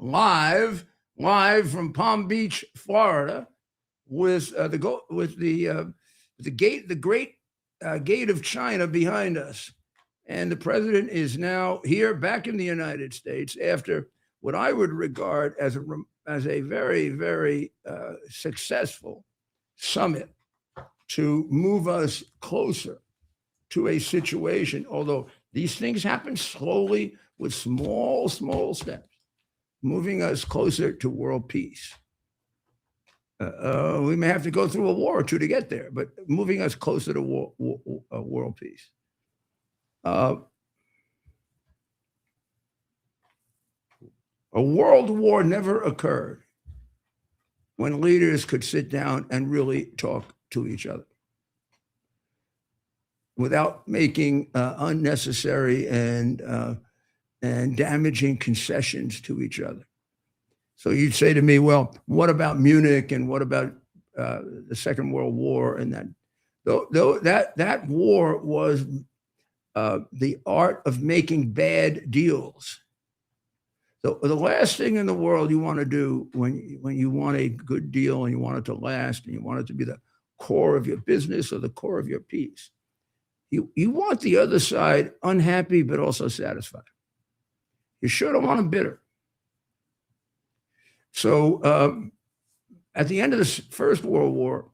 live from Palm Beach, Florida, with the great gate of China behind us. And the president is now here back in the United States after what I would regard as a very, very successful summit to move us closer to a situation, although these things happen slowly with small steps, moving us closer to world peace. We may have to go through a war or two to get there, but moving us closer to world peace. A world war never occurred when leaders could sit down and really talk to each other without making unnecessary and damaging concessions to each other. So you'd say to me, well, what about Munich and what about the Second World War? And that war was the art of making bad deals. So the last thing in the world you want to do when you want a good deal and you want it to last and you want it to be the core of your business or the core of your peace, you want the other side unhappy but also satisfied. You sure don't want them bitter. So at the end of the First World War,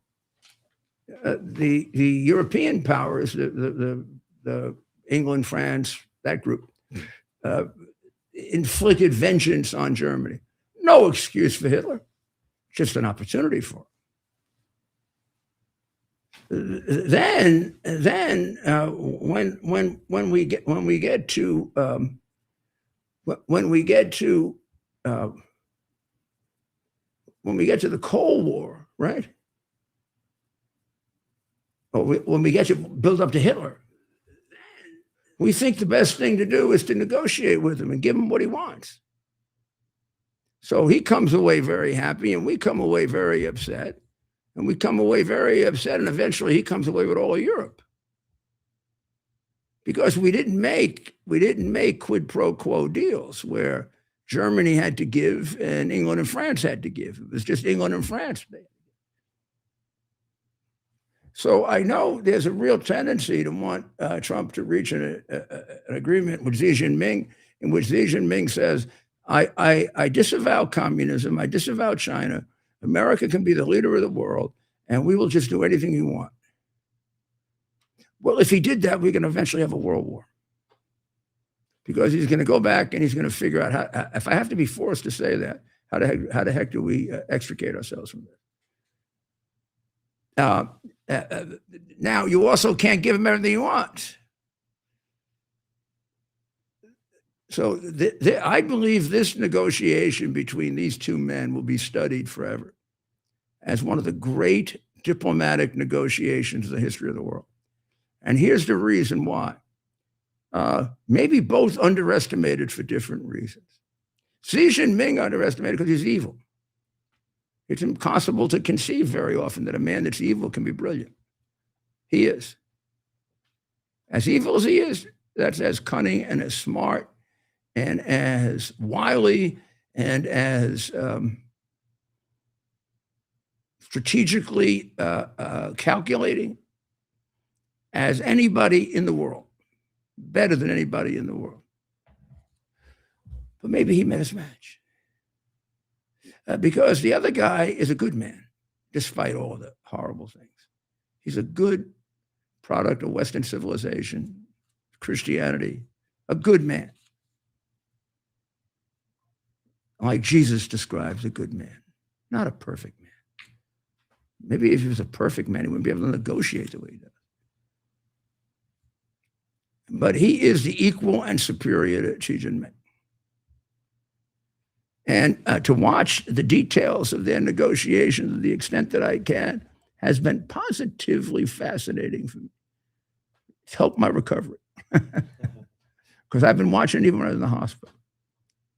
the European powers, the England, France, that group, inflicted vengeance on Germany. No excuse for Hitler, just an opportunity for him. Then when we get to the Cold War, right? Or when we get to build up to Hitler, we think the best thing to do is to negotiate with him and give him what he wants. So he comes away very happy, and we come away very upset, and eventually he comes away with all of Europe. Because we didn't make quid pro quo deals where Germany had to give and England and France had to give. It was just England and France. So I know there's a real tendency to want Trump to reach an agreement with Xi Jinping, in which Xi Jinping says, I disavow communism, I disavow China, America can be the leader of the world, and we will just do anything you want. Well, if he did that, we can eventually have a world war. Because he's going to go back and he's going to figure out how, if I have to be forced to say that, how the heck do we extricate ourselves from this? Now, you also can't give him everything he wants. So I believe this negotiation between these two men will be studied forever as one of the great diplomatic negotiations in the history of the world. And here's the reason why. Maybe both underestimated for different reasons. Xi Jinping underestimated because he's evil. It's impossible to conceive very often that a man that's evil can be brilliant. He is. As evil as he is, that's as cunning and as smart and as wily and as strategically calculating as anybody in the world. Better than anybody in the world. But maybe he met his match. Because the other guy is a good man, despite all the horrible things. He's a good product of Western civilization, Christianity, a good man. Like Jesus describes a good man, not a perfect man. Maybe if he was a perfect man, he wouldn't be able to negotiate the way he does. But he is the equal and superior to Xi Jinping. And to watch the details of their negotiations to the extent that I can has been positively fascinating for me. It's helped my recovery. Because I've been watching even when I was in the hospital.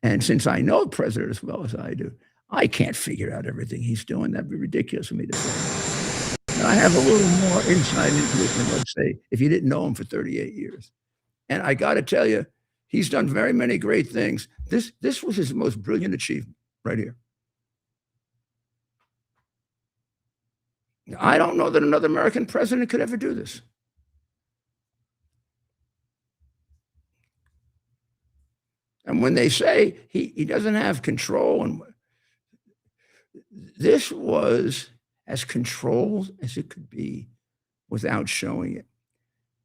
And since I know the president as well as I do, I can't figure out everything he's doing. That'd be ridiculous for me to say. And I have a little more insight into it than, let's say, if you didn't know him for 38 years. And I got to tell you, He's done very many great things. This was his most brilliant achievement right here. I don't know that another American president could ever do this. And when they say he doesn't have control, and this was as controlled as it could be without showing it.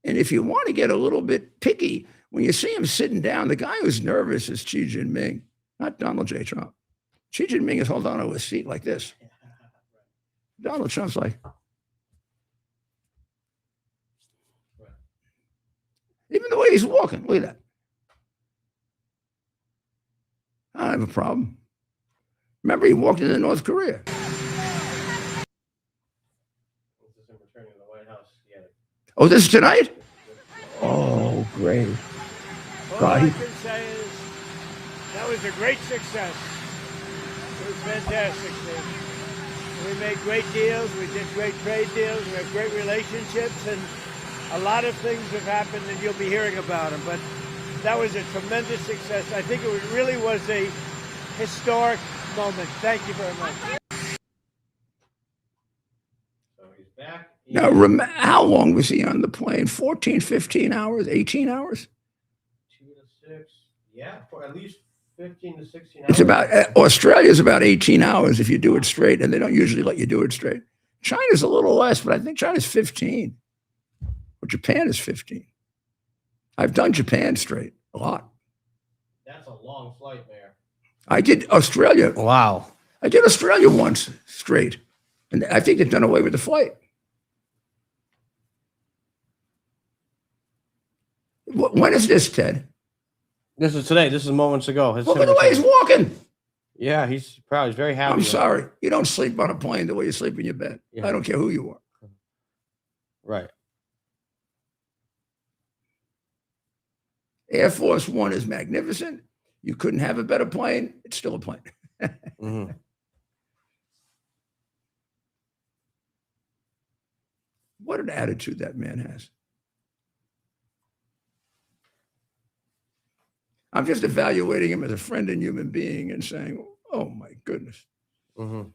And if you want to get a little bit picky, when you see him sitting down, the guy who's nervous is Xi Jinping, not Donald J. Trump. Xi Jinping is holding on to his seat like this. Donald Trump's like, even the way he's walking, look at that. I don't have a problem. Remember, he walked into North Korea. Oh, this is tonight? Oh, great. All I can say is that was a great success. It was fantastic. We made great deals. We did great trade deals. We had great relationships. And a lot of things have happened and you'll be hearing about them. But that was a tremendous success. I think it really was a historic moment. Thank you very much. So he's back. Now, how long was he on the plane? 14, 15 hours, 18 hours? 2 to 6. Yeah, for at least 15 to 16 hours. It's about, Australia's about 18 hours if you do it straight, and they don't usually let you do it straight. China's a little less, but I think China's 15. Or Japan is 15. I've done Japan straight a lot. That's a long flight, Mayor. I did Australia. Wow. I did Australia once straight. And I think they've done away with the flight. When is this, Ted? This is today. This is moments ago. Look at the way he's walking. Yeah, he's proud. He's very happy. I'm sorry. You don't sleep on a plane the way you sleep in your bed. Yeah. I don't care who you are. Right. Air Force One is magnificent. You couldn't have a better plane. It's still a plane. Mm-hmm. What an attitude that man has. I'm just evaluating him as a friend and human being and saying, oh my goodness. Mm-hmm.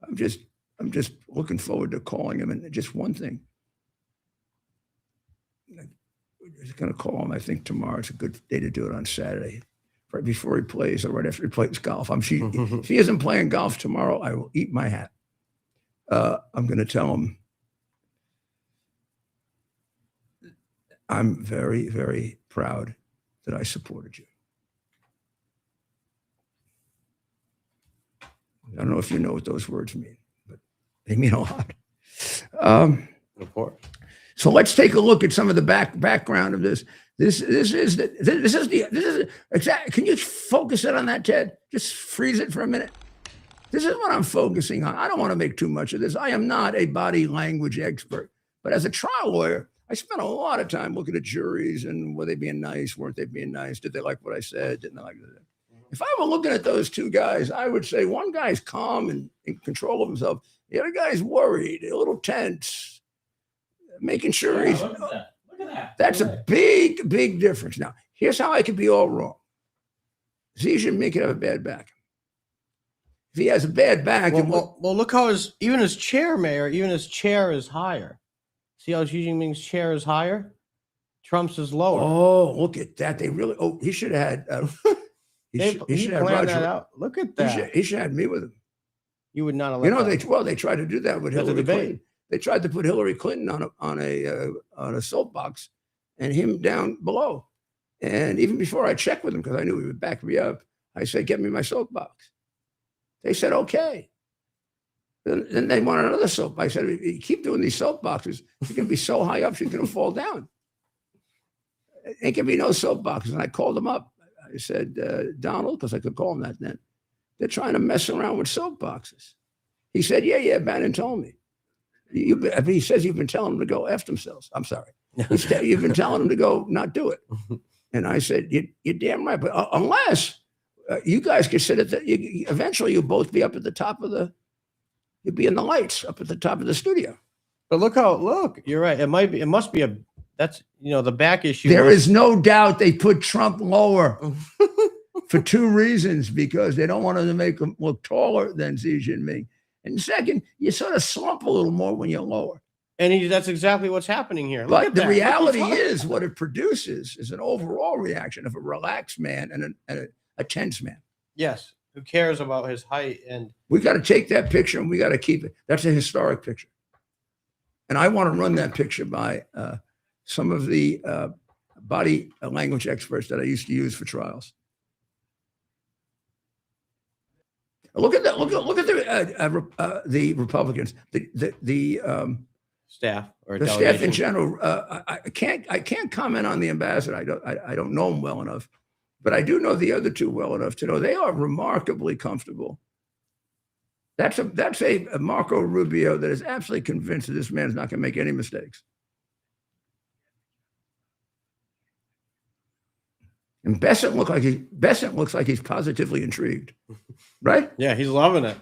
I'm just looking forward to calling him. And just one thing. We're just going to call him, I think, tomorrow. It's a good day to do it on Saturday, right before he plays or right after he plays golf. If he isn't playing golf tomorrow, I will eat my hat. I'm going to tell him I'm very, very proud that I supported you. I don't know if you know what those words mean, but they mean a lot. Of course. So let's take a look at some of the background of this. This is exactly. Can you focus it on that, Ted? Just freeze it for a minute. This is what I'm focusing on. I don't want to make too much of this. I am not a body language expert, but as a trial lawyer, I spent a lot of time looking at juries and were they being nice? Weren't they being nice? Did they like what I said? Didn't they like it? If I were looking at those two guys, I would say one guy's calm and in control of himself. The other guy's worried, a little tense, making sure he's. Look at that. Look at that. That's a big, big difference. Now, here's how I could be all wrong. Xi Jinping could have a bad back. If he has a bad back, Well, look how even his chair, Mayor, even his chair is higher. See how Xi Jinping's chair is higher? Trump's is lower. Oh, look at that. They really. Oh, he should have had. He should have planned Roger. that out. Look at that. He should have me with him. You would not allow. You know, they tried to do that with That's a Hillary debate. Clinton. They tried to put Hillary Clinton on a soapbox and him down below. And even before I checked with him, because I knew he would back me up, I said, "Get me my soapbox." They said, "Okay." Then they wanted another soap. I said, "You keep doing these soapboxes, you're going to be so high up, she's going to fall down. Ain't going to be no soapboxes." And I called him up. I said, "Donald," because I could call him that then, "they're trying to mess around with soapboxes." He said, "Yeah, Bannon told me." He says you've been telling them to go F themselves. I'm sorry. You've been telling them to go not do it. And I said, you're damn right. But unless you guys could sit eventually you'll both be up at the top you'll be in the lights up at the top of the studio. But look, you're right. It must be That's, the back issue. There is no doubt they put Trump lower for two reasons, because they don't want him to make him look taller than Xi Jinping. And second, you sort of slump a little more when you're lower. And that's exactly what's happening here. Look But at the that. reality is, what it produces is an overall reaction of a relaxed man and a tense man. Yes. Who cares about his height? And We got to take that picture and we got to keep it. That's a historic picture. And I want to run that picture by some of the body language experts that I used to use for trials. Look at that. Look at the Republicans, the staff or the delegation. staff in general. I can't comment on the ambassador. I don't know him well enough, but I do know the other two well enough to know they are remarkably comfortable. That's a Marco Rubio that is absolutely convinced that this man is not going to make any mistakes. And Besant looks like he's positively intrigued, right? Yeah, he's loving it.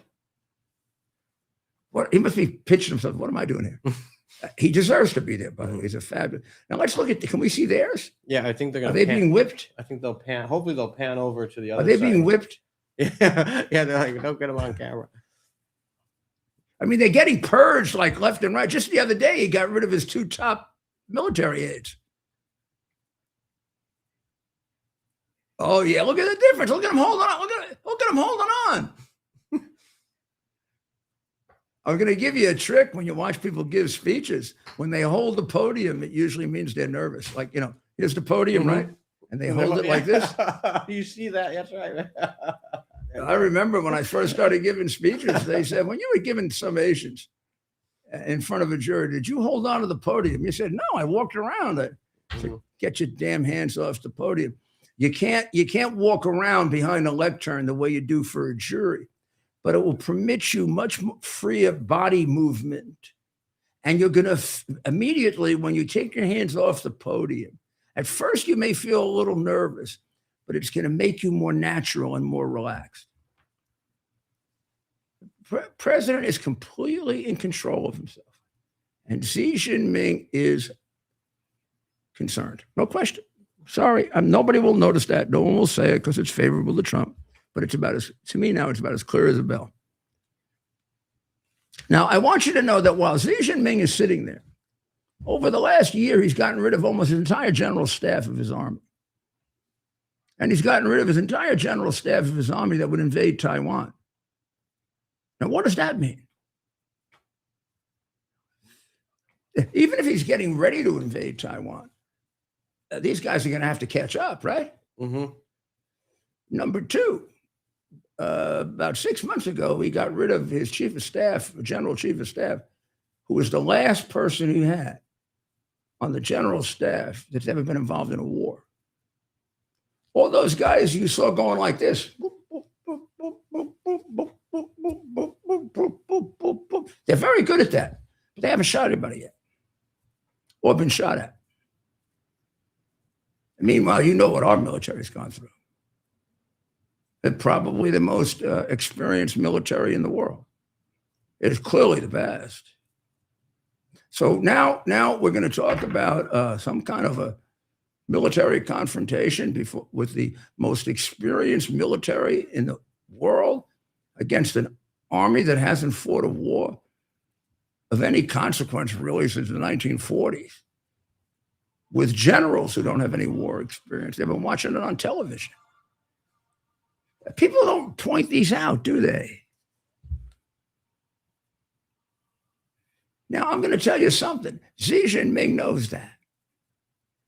What he must be pitching himself. What am I doing here? He deserves to be there, by the way. He's a fabulous. Now let's look at. Can we see theirs? Yeah, I think they're going to. Are they being whipped? I think they'll pan. Hopefully, they'll pan over to the other. Are they side. being whipped? Yeah, they're like, don't get them on camera. I mean, they're getting purged like left and right. Just the other day, he got rid of his two top military aides. Oh yeah, look at the difference. Look at him holding on. Look at him holding on. I'm going to give you a trick when you watch people give speeches. When they hold the podium, it usually means they're nervous. Like, here's the podium, right? And they hold it like this. You see that? That's right. I remember when I first started giving speeches, they said, when you were giving summations in front of a jury, did you hold on to the podium? You said, no, I walked around. I said, get your damn hands off the podium. You can't walk around behind a lectern the way you do for a jury, but it will permit you much freer body movement. And you're going to immediately, when you take your hands off the podium, at first you may feel a little nervous, but it's going to make you more natural and more relaxed. The president is completely in control of himself. And Xi Jinping is concerned. No question. Sorry, nobody will notice that. No one will say it because it's favorable to Trump. But to me now, it's about as clear as a bell. Now, I want you to know that while Xi Jinping is sitting there, over the last year, he's gotten rid of almost his entire general staff of his army. And he's gotten rid of his entire general staff of his army that would invade Taiwan. Now, what does that mean? Even if he's getting ready to invade Taiwan, these guys are going to have to catch up, right? Mm-hmm. Number two, about 6 months ago, he got rid of his chief of staff, general chief of staff, who was the last person he had on the general staff that's ever been involved in a war. All those guys you saw going like this. They're very good at that, but they haven't shot anybody yet or been shot at. Meanwhile, you know what our military's gone through. They're probably the most experienced military in the world. It is clearly the best. So now we're going to talk about some kind of a military confrontation with the most experienced military in the world against an army that hasn't fought a war of any consequence really since the 1940s. With generals who don't have any war experience. They've been watching it on television. People don't point these out, do they? Now, I'm going to tell you something. Xi Jinping knows that.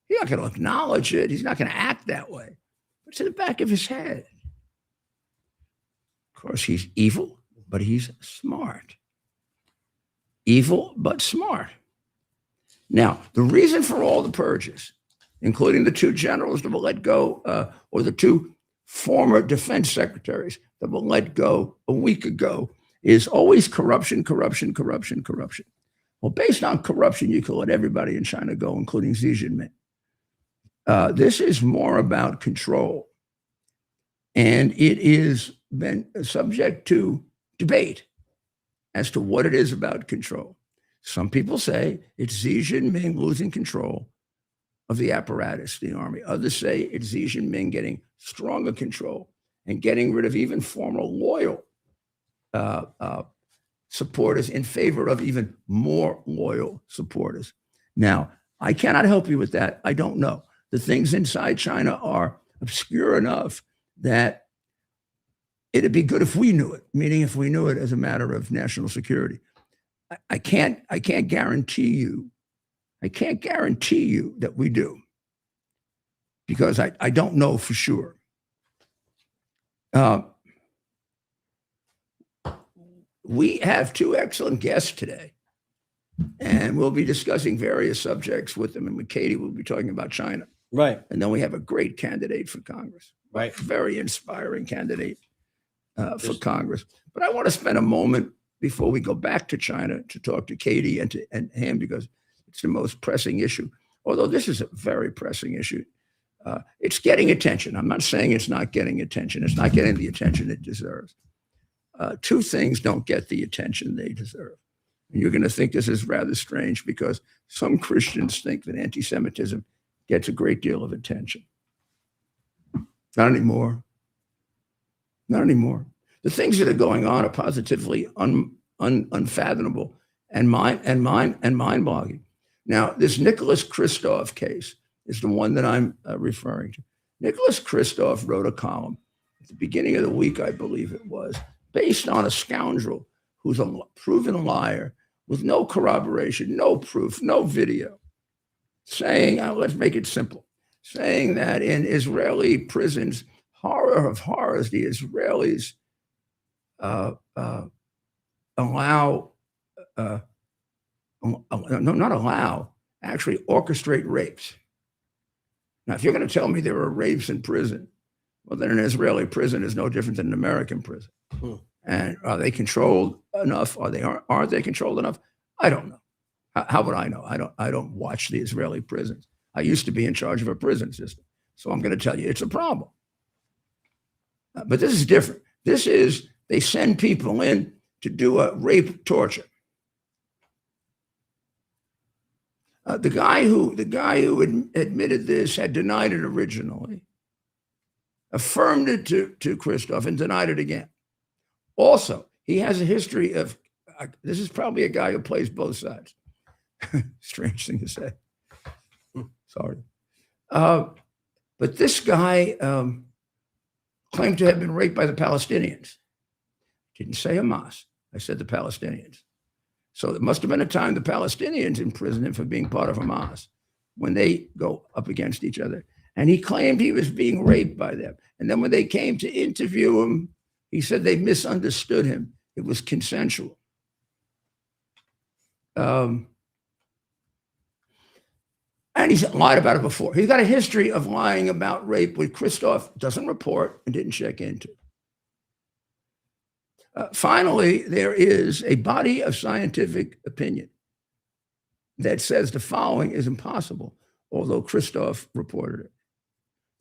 He's not going to acknowledge it. He's not going to act that way. But it's in the back of his head. Of course, he's evil, but he's smart. Evil, but smart. Now, the reason for all the purges, including the two generals that were let go, or the two former defense secretaries that were let go a week ago, is always corruption, corruption, corruption, corruption. Well, based on corruption, you can let everybody in China go, including Xi Jinping. This is more about control. And it is been subject to debate as to what it is about control. Some people say it's Xi Jinping losing control of the apparatus, the army. Others say it's Xi Jinping getting stronger control and getting rid of even former loyal supporters in favor of even more loyal supporters. Now, I cannot help you with that. I don't know. The things inside China are obscure enough that it'd be good if we knew it, meaning if we knew it as a matter of national security. I can't guarantee you that we do, because I don't know for sure. We have two excellent guests today, and we'll be discussing various subjects with them. And with Katie, we'll be talking about China. Right. And then we have a great candidate for Congress, Right. very inspiring candidate for Congress. But I want to spend a moment before we go back to China to talk to Katie and him, because it's the most pressing issue. Although this is a very pressing issue. It's getting attention. I'm not saying it's not getting attention. It's not getting the attention it deserves. Two things don't get the attention they deserve. And you're going to think this is rather strange, because some Christians think that anti-Semitism gets a great deal of attention. Not anymore. Not anymore. The things that are going on are positively unfathomable and mind-boggling. Now, this Nicholas Kristof case is the one that I'm referring to. Nicholas Kristof wrote a column at the beginning of the week, I believe it was, based on a scoundrel who's a proven liar with no corroboration, no proof, no video, saying, let's make it simple, saying that in Israeli prisons, horror of horrors, the Israelis actually orchestrate rapes. Now, if you're going to tell me there are rapes in prison, well, then an Israeli prison is no different than an American prison. And are they controlled enough? Aren't they controlled enough? I don't know. How would I know? I don't watch the Israeli prisons. I used to be in charge of a prison system, so I'm going to tell you it's a problem. But this is different. This is, they send people in to do a rape torture. The guy who admitted this had denied it originally, affirmed it to Kristof, and denied it again. Also, he has a history of, this is probably a guy who plays both sides. Strange thing to say. Sorry. But this guy claimed to have been raped by the Palestinians. Didn't say Hamas. I said the Palestinians. So there must have been a time the Palestinians imprisoned him for being part of Hamas when they go up against each other. And he claimed he was being raped by them. And then when they came to interview him, he said they misunderstood him. It was consensual. And he's lied about it before. He's got a history of lying about rape, which Kristof doesn't report and didn't check into. Finally, there is a body of scientific opinion that says the following is impossible, although Kristof reported it.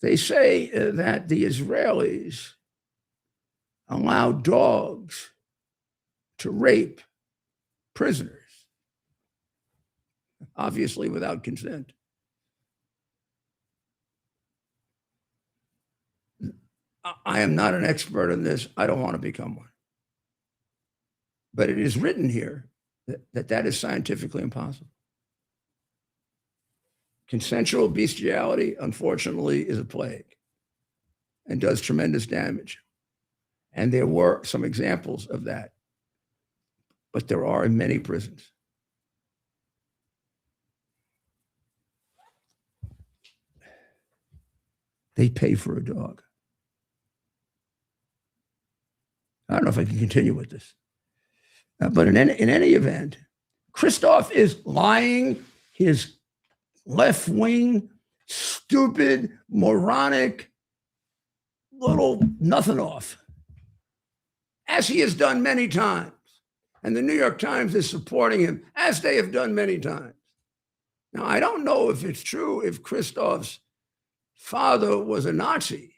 They say that the Israelis allow dogs to rape prisoners, obviously without consent. I am not an expert on this. I don't want to become one. But it is written here that is scientifically impossible. Consensual bestiality, unfortunately, is a plague and does tremendous damage. And there were some examples of that, but there are in many prisons. They pay for a dog. I don't know if I can continue with this. But in any event, Kristof is lying his left-wing, stupid, moronic, little nothing off, as he has done many times. And the New York Times is supporting him, as they have done many times. Now, I don't know if it's true if Kristof's father was a Nazi.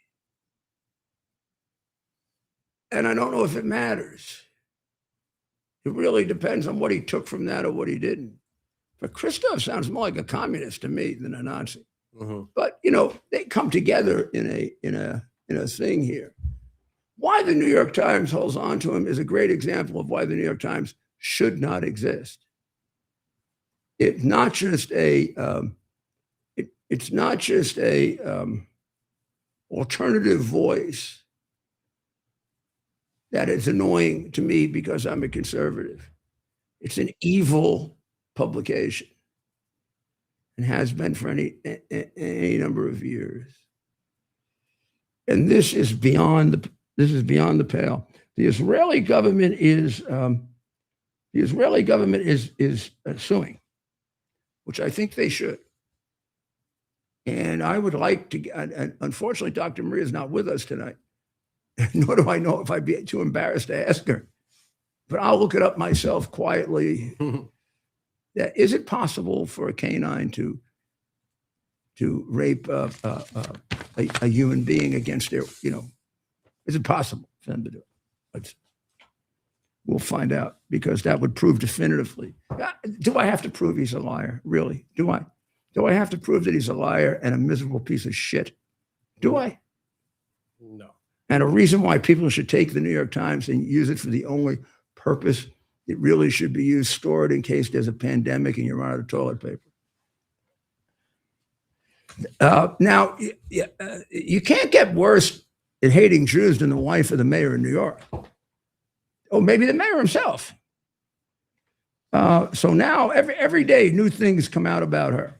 And I don't know if it matters. It really depends on what he took from that or what he didn't. But Kristof sounds more like a communist to me than a Nazi. But they come together in a thing here. Why the New York Times holds on to him is a great example of why the New York Times should not exist. It's not just a alternative voice that is annoying to me because I'm a conservative. It's an evil publication and has been for any number of years. And this is beyond the pale. The Israeli government is suing, which I think they should. And I would like to. Unfortunately, Dr. Maria is not with us tonight, nor do I know if I'd be too embarrassed to ask her. But I'll look it up myself quietly. That is it possible for a canine to rape a human being against their, is it possible for them to do it? We'll find out, because that would prove definitively. Do I have to prove he's a liar? Really? Do I? Do I have to prove that he's a liar and a miserable piece of shit? Do I? No. And a reason why people should take the New York Times and use it for the only purpose it really should be used, stored in case there's a pandemic and you run out of toilet paper. Now, you can't get worse at hating Jews than the wife of the mayor of New York. Or maybe the mayor himself. So now every day new things come out about her.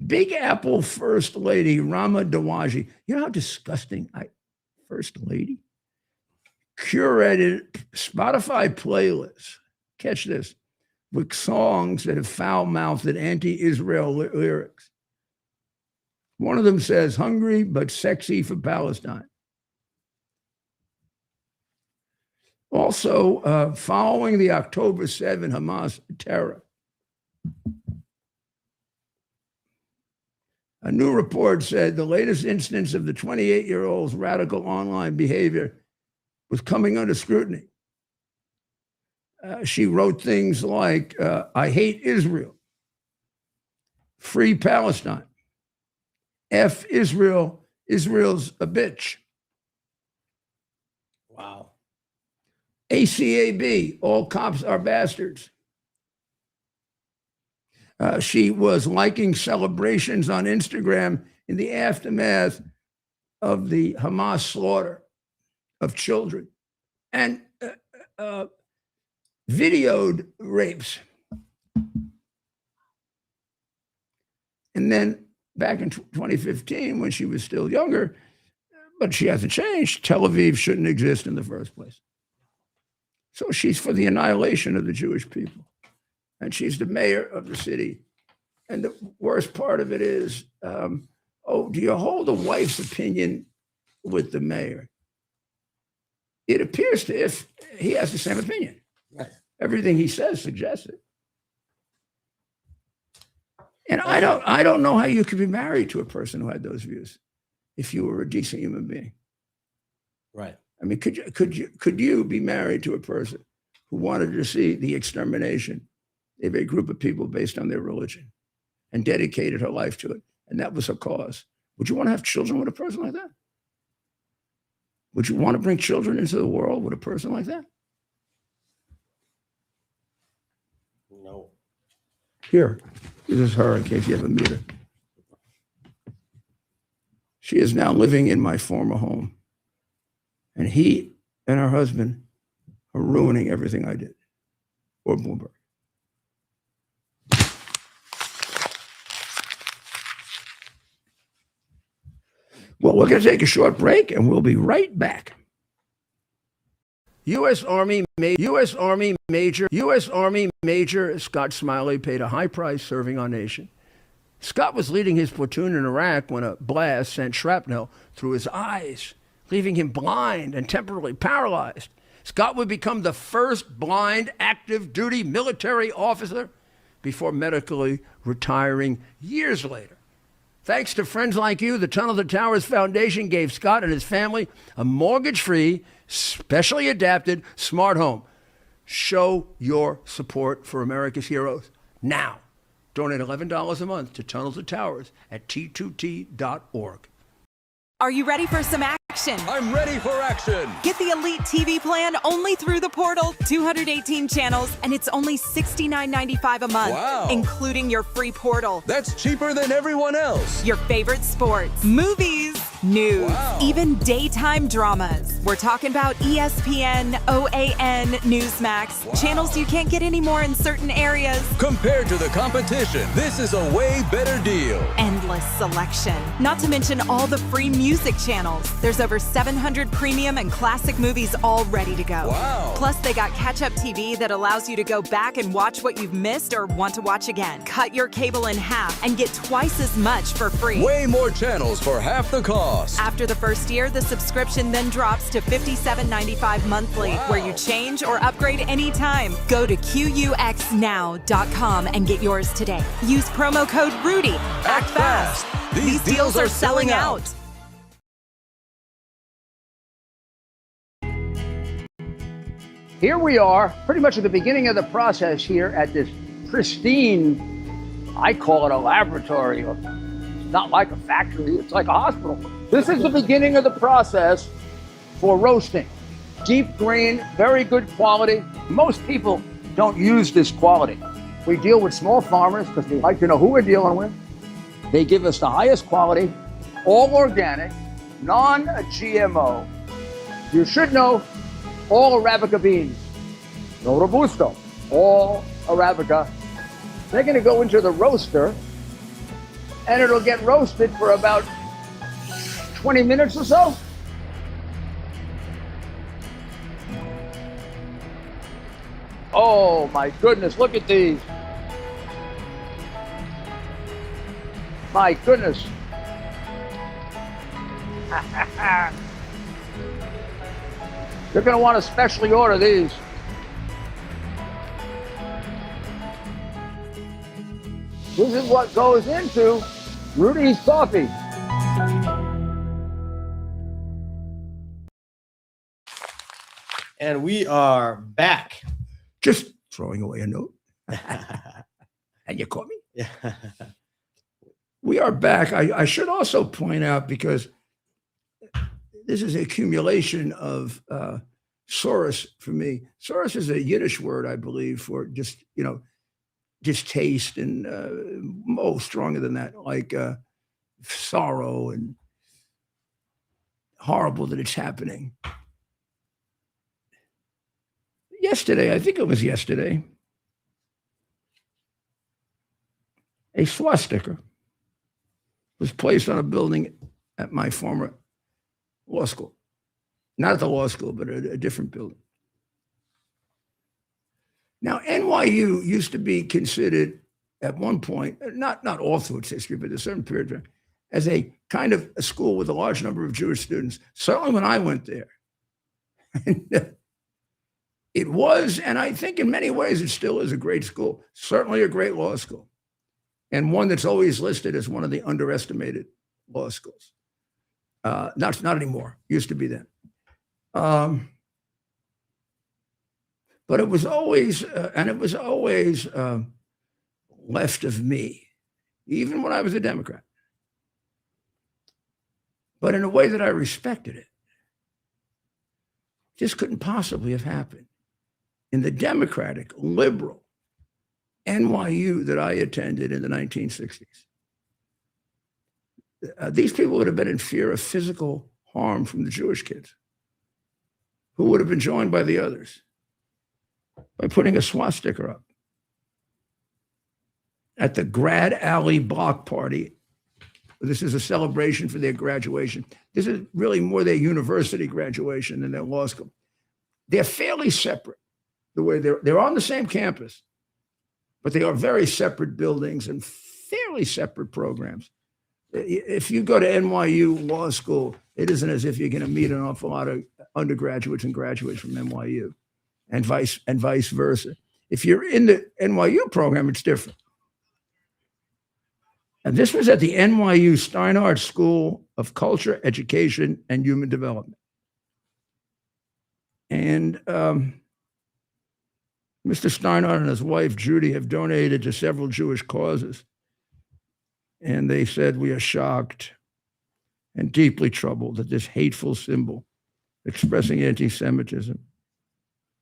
Big Apple First Lady Rama Dawaji. You know how disgusting First Lady? Curated Spotify playlists. Catch this. With songs that have foul-mouthed anti-Israel lyrics. One of them says, hungry but sexy for Palestine. Also, following the October 7 Hamas terror, a new report said the latest instance of the 28-year-old's radical online behavior was coming under scrutiny. She wrote things like, I hate Israel, free Palestine, F Israel, Israel's a bitch. Wow. ACAB, all cops are bastards. She was liking celebrations on Instagram in the aftermath of the Hamas slaughter of children and videoed rapes. And then back in 2015, when she was still younger, but she hasn't changed, Tel Aviv shouldn't exist in the first place. So she's for the annihilation of the Jewish people. And she's the mayor of the city. And the worst part of it is, do you hold a wife's opinion with the mayor? It appears to if he has the same opinion. Right. Everything he says suggests it. And I don't know how you could be married to a person who had those views if you were a decent human being. Right. I mean, could you be married to a person who wanted to see the extermination of a group of people based on their religion and dedicated her life to it? And that was her cause. Would you want to have children with a person like that? Would you want to bring children into the world with a person like that? No. Here, this is her in case you ever meet her. She is now living in my former home. And he and her husband are ruining everything I did. Or Bloomberg. Well, we're going to take a short break and we'll be right back. U.S. Army Major Scott Smiley paid a high price serving our nation. Scott was leading his platoon in Iraq when a blast sent shrapnel through his eyes, leaving him blind and temporarily paralyzed. Scott would become the first blind active duty military officer before medically retiring years later. Thanks to friends like you, the Tunnel to Towers Foundation gave Scott and his family a mortgage-free, specially adapted smart home. Show your support for America's heroes now. Donate $11 a month to Tunnels to Towers at T2T.org. Are you ready for some action? I'm ready for action. Get the Elite TV plan only through the portal. 218 channels, and it's only $69.95 a month, Wow. including your free portal. That's cheaper than everyone else. Your favorite sports, movies, news, Wow. even daytime dramas. We're talking about ESPN, OAN, Newsmax, Wow. channels you can't get anymore in certain areas. Compared to the competition, this is a way better deal. Endless selection. Not to mention all the free music channels. There's over 700 premium and classic movies all ready to go. Wow. Plus, they got catch-up TV that allows you to go back and watch what you've missed or want to watch again. Cut your cable in half and get twice as much for free. Way more channels for half the cost. After the first year, the subscription then drops to $57.95 monthly, Wow. where you change or upgrade anytime. Go to QUXNow.com and get yours today. Use promo code RUDY. Act fast. These deals are selling out. Here we are, pretty much at the beginning of the process here at this pristine, I call it a laboratory. It's not like a factory, it's like a hospital. This is the beginning of the process for roasting. Deep grain, very good quality. Most people don't use this quality. We deal with small farmers because we like to know who we're dealing with. They give us the highest quality, all organic, non-GMO. You should know all Arabica beans, no Robusto, all Arabica. They're gonna go into the roaster and it'll get roasted for about 20 minutes or so. Oh my goodness, look at these. My goodness. You're going to want to specially order these. This is what goes into Rudy's coffee. And we are back. Just throwing away a note. And you caught me? Yeah. We are back. I should also point out, because this is an accumulation of Soros for me. Soros is a Yiddish word, I believe, for just, distaste and stronger than that, like sorrow and horrible that it's happening. Yesterday, I think it was yesterday, a swastika was placed on a building at my former law school. Not at the law school, but a different building. Now, NYU used to be considered at one point, not all through its history, but a certain period of time, as a kind of a school with a large number of Jewish students. Certainly when I went there. And, it was, and I think in many ways it still is, a great school, certainly a great law school, and one that's always listed as one of the underestimated law schools. Not anymore, used to be then. But it was always, left of me, even when I was a Democrat, but in a way that I respected it. This couldn't possibly have happened in the Democratic, liberal NYU that I attended in the 1960s. These people would have been in fear of physical harm from the Jewish kids, who would have been joined by the others by putting a swastika up at the Grad Alley block party. This is a celebration for their graduation. This is really more their university graduation than their law school. They're fairly separate. The way they're on the same campus, but they are very separate buildings and fairly separate programs. If you go to NYU Law School, it isn't as if you're going to meet an awful lot of undergraduates and graduates from NYU, and vice versa. If you're in the NYU program, it's different. And this was at the NYU Steinhardt School of Culture, Education, and Human Development. And Mr. Steinhardt and his wife, Judy, have donated to several Jewish causes. And they said, we are shocked and deeply troubled that this hateful symbol expressing anti-Semitism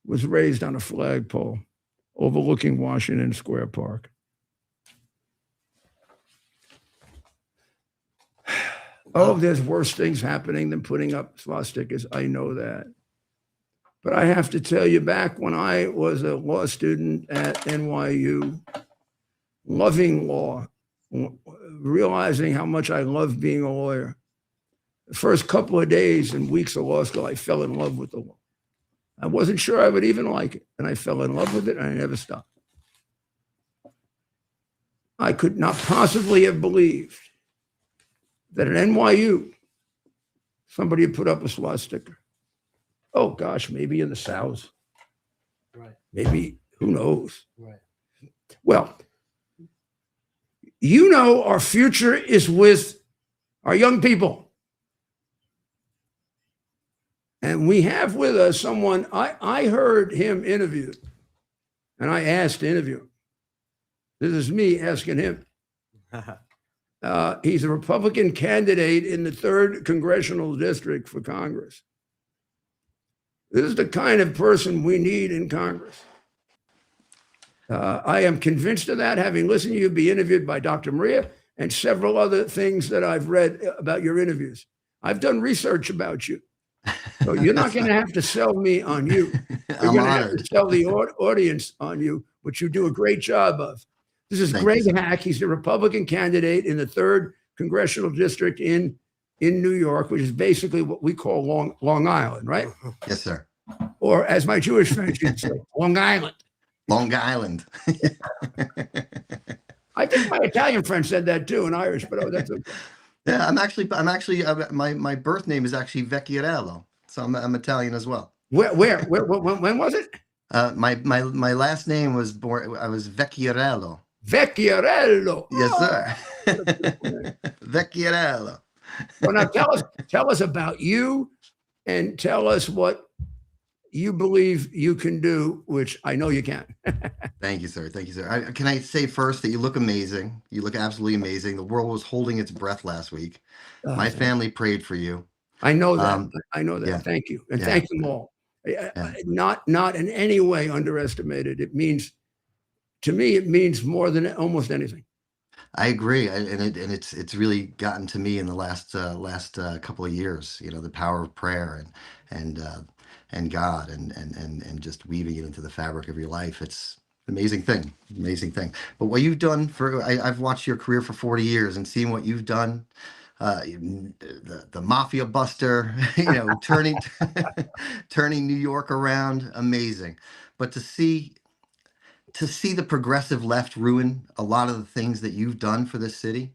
was raised on a flagpole overlooking Washington Square Park. Oh, there's worse things happening than putting up swastikas. I know that. But I have to tell you, back when I was a law student at NYU, loving law, realizing how much I loved being a lawyer, the first couple of days and weeks of law school, I fell in love with the law. I wasn't sure I would even like it, and I fell in love with it, and I never stopped. I could not possibly have believed that at NYU, somebody had put up a swastika. Oh gosh, maybe in the South. Right. Maybe, who knows? Right. Well, our future is with our young people. And we have with us someone, I heard him interviewed, and I asked to interview him. This is me asking him. He's a Republican candidate in the 3rd Congressional District for Congress. This is the kind of person we need in Congress. I am convinced of that, having listened to you be interviewed by Dr. Maria and several other things that I've read about your interviews. I've done research about you. So you're not going to have to sell me on you. You're going to have to sell the audience on you, which you do a great job of. This is Greg Hack. He's the Republican candidate in the 3rd Congressional District in New York, which is basically what we call Long Island, right? Yes, sir. Or as my Jewish friends would say, Long Island. Long Island. I think my Italian friend said that too in Irish, but that's okay. Yeah, I'm actually my birth name is actually Vecchiarello, so I'm Italian as well. Where when was it? My last name was I was Vecchiarello. Vecchiarello. Yes, sir. Vecchiarello. Well, now tell us about you, and tell us what you believe you can do, which I know you can. Thank you, sir. Thank you, sir. Can I say first that you look amazing? You look absolutely amazing. The world was holding its breath last week. My family prayed for you. I know that. I know that. Yeah. Thank you, and thank them all. Not in any way underestimated. It means, to me, it means more than almost anything. I agree, and it's really gotten to me in the last couple of years. The power of prayer and God and just weaving it into the fabric of your life. It's an amazing thing, But what you've done I've watched your career for 40 years and seeing what you've done. The mafia buster, turning New York around, amazing. But to see the progressive left ruin a lot of the things that you've done for this city,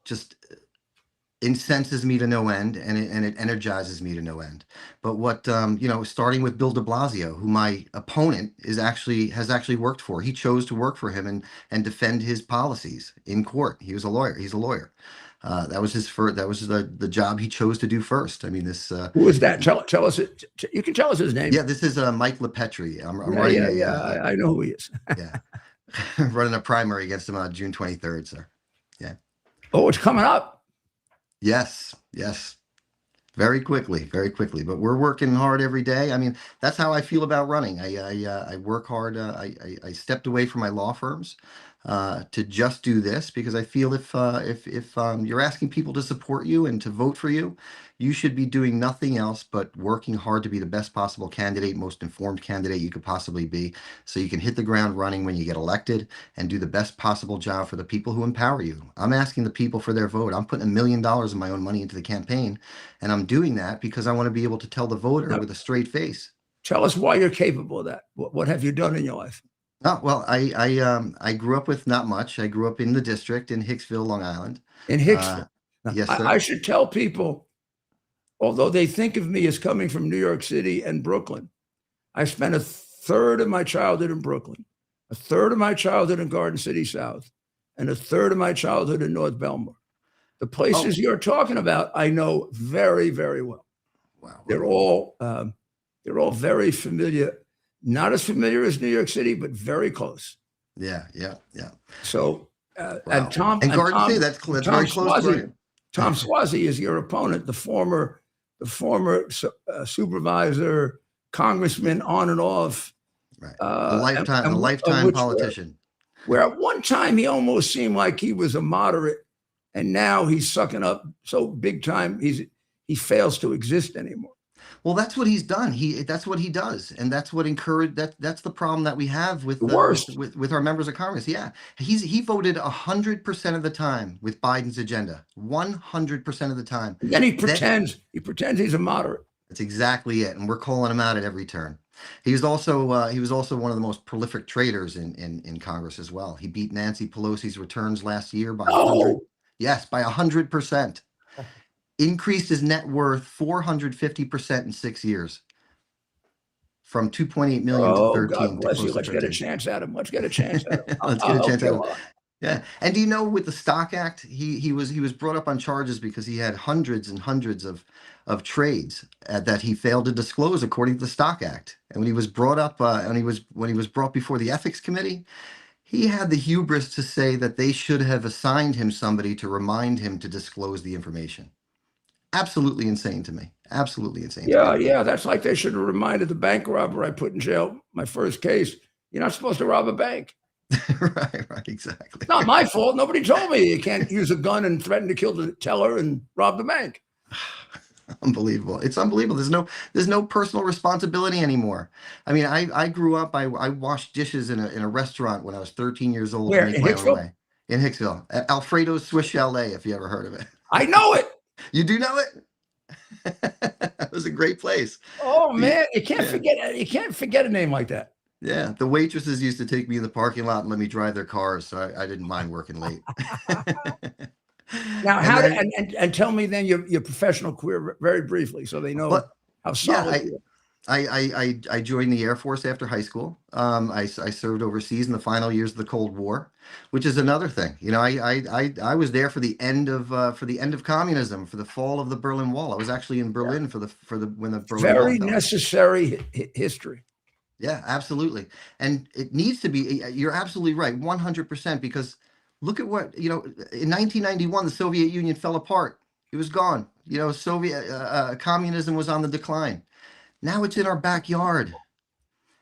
just incenses me to no end, and it energizes me to no end. But what starting with Bill de Blasio, who my opponent has actually worked for. He chose to work for him and defend his policies in court. He was a lawyer. He's a lawyer. That was the job he chose to do first. I mean, this. Who is that? Tell us it. You can tell us his name. Yeah, this is Mike LaPetri. I'm running. I know who he is. Yeah, running a primary against him on June 23rd, sir. Yeah. Oh, it's coming up. Yes. Very quickly. But we're working hard every day. I mean, that's how I feel about running. I work hard. I stepped away from my law firms to just do this because I feel if you're asking people to support you and to vote for you, you should be doing nothing else but working hard to be the best possible candidate, most informed candidate you could possibly be, so you can hit the ground running when you get elected and do the best possible job for the people who empower you. I'm asking the people for their vote. I'm putting $1 million of my own money into the campaign, and I'm doing that because I want to be able to tell the voter with a straight face. Tell us why you're capable of that. What have you done in your life? Oh, well, I grew up with not much. I grew up in the district in Hicksville, Long Island. In Hicksville. Yes, sir. I should tell people, although they think of me as coming from New York City and Brooklyn, I spent a third of my childhood in Brooklyn, a third of my childhood in Garden City South, and a third of my childhood in North Belmore. The places you're talking about, I know very, very well. Wow. They're all very familiar not as familiar as New York City, but very close. Yeah. So, Wow. and Tom And Garden City, that's Tom very close to where I Suozzi, am. Tom Suozzi is your opponent, the former supervisor, congressman, on and off. Right. Uh, A and lifetime politician. where at one time he almost seemed like he was a moderate, and now he's sucking up so big time he fails to exist anymore. Well, that's what he's done. That's what he does, and that's what encouraged that's the problem that we have with The worst. with our members of Congress. Yeah, he voted 100% of the time with Biden's agenda, 100% of the time. And then he pretends he's a moderate. That's exactly it, and we're calling him out at every turn. He was also one of the most prolific traders in Congress as well. He beat Nancy Pelosi's returns last year by 100. Yes, by 100%. Increased his net worth 450% in 6 years, from 2.8 million to 13. God bless you. To Let's 13. get a chance at him. Let's get a chance at him. Let's get a chance at him. Yeah. And do you know, with the Stock Act, he was brought up on charges because he had hundreds and hundreds of trades that he failed to disclose according to the Stock Act. And when he was brought up, when he was brought before the Ethics Committee, he had the hubris to say that they should have assigned him somebody to remind him to disclose the information. Absolutely insane to me. Absolutely insane. Yeah. That's like they should have reminded the bank robber I put in jail, my first case. You're not supposed to rob a bank. Right, exactly. It's not my fault. Nobody told me you can't use a gun and threaten to kill the teller and rob the bank. Unbelievable. It's unbelievable. There's no personal responsibility anymore. I mean, I grew up, I washed dishes in a restaurant when I was 13 years old. Where, to make in my Hicksville? own way. In Hicksville. At Alfredo's Swiss Chalet, if you ever heard of it. I know it. You do know it? It was a great place. Oh man, you can't forget a name like that. Yeah, the waitresses used to take me in the parking lot and let me drive their cars, so I didn't mind working late. Now, and tell me then your professional career very briefly, so they know how solid you are. I joined the Air Force after high school. I served overseas in the final years of the Cold War, which is another thing. You know, I was there for the end of communism, for the fall of the Berlin Wall. I was actually in Berlin for the when the Berlin Wall very fell. necessary history. Yeah, absolutely. And it needs to be. You're absolutely right, 100%. Because look at what, in 1991, the Soviet Union fell apart. It was gone. Soviet communism was on the decline. Now it's in our backyard,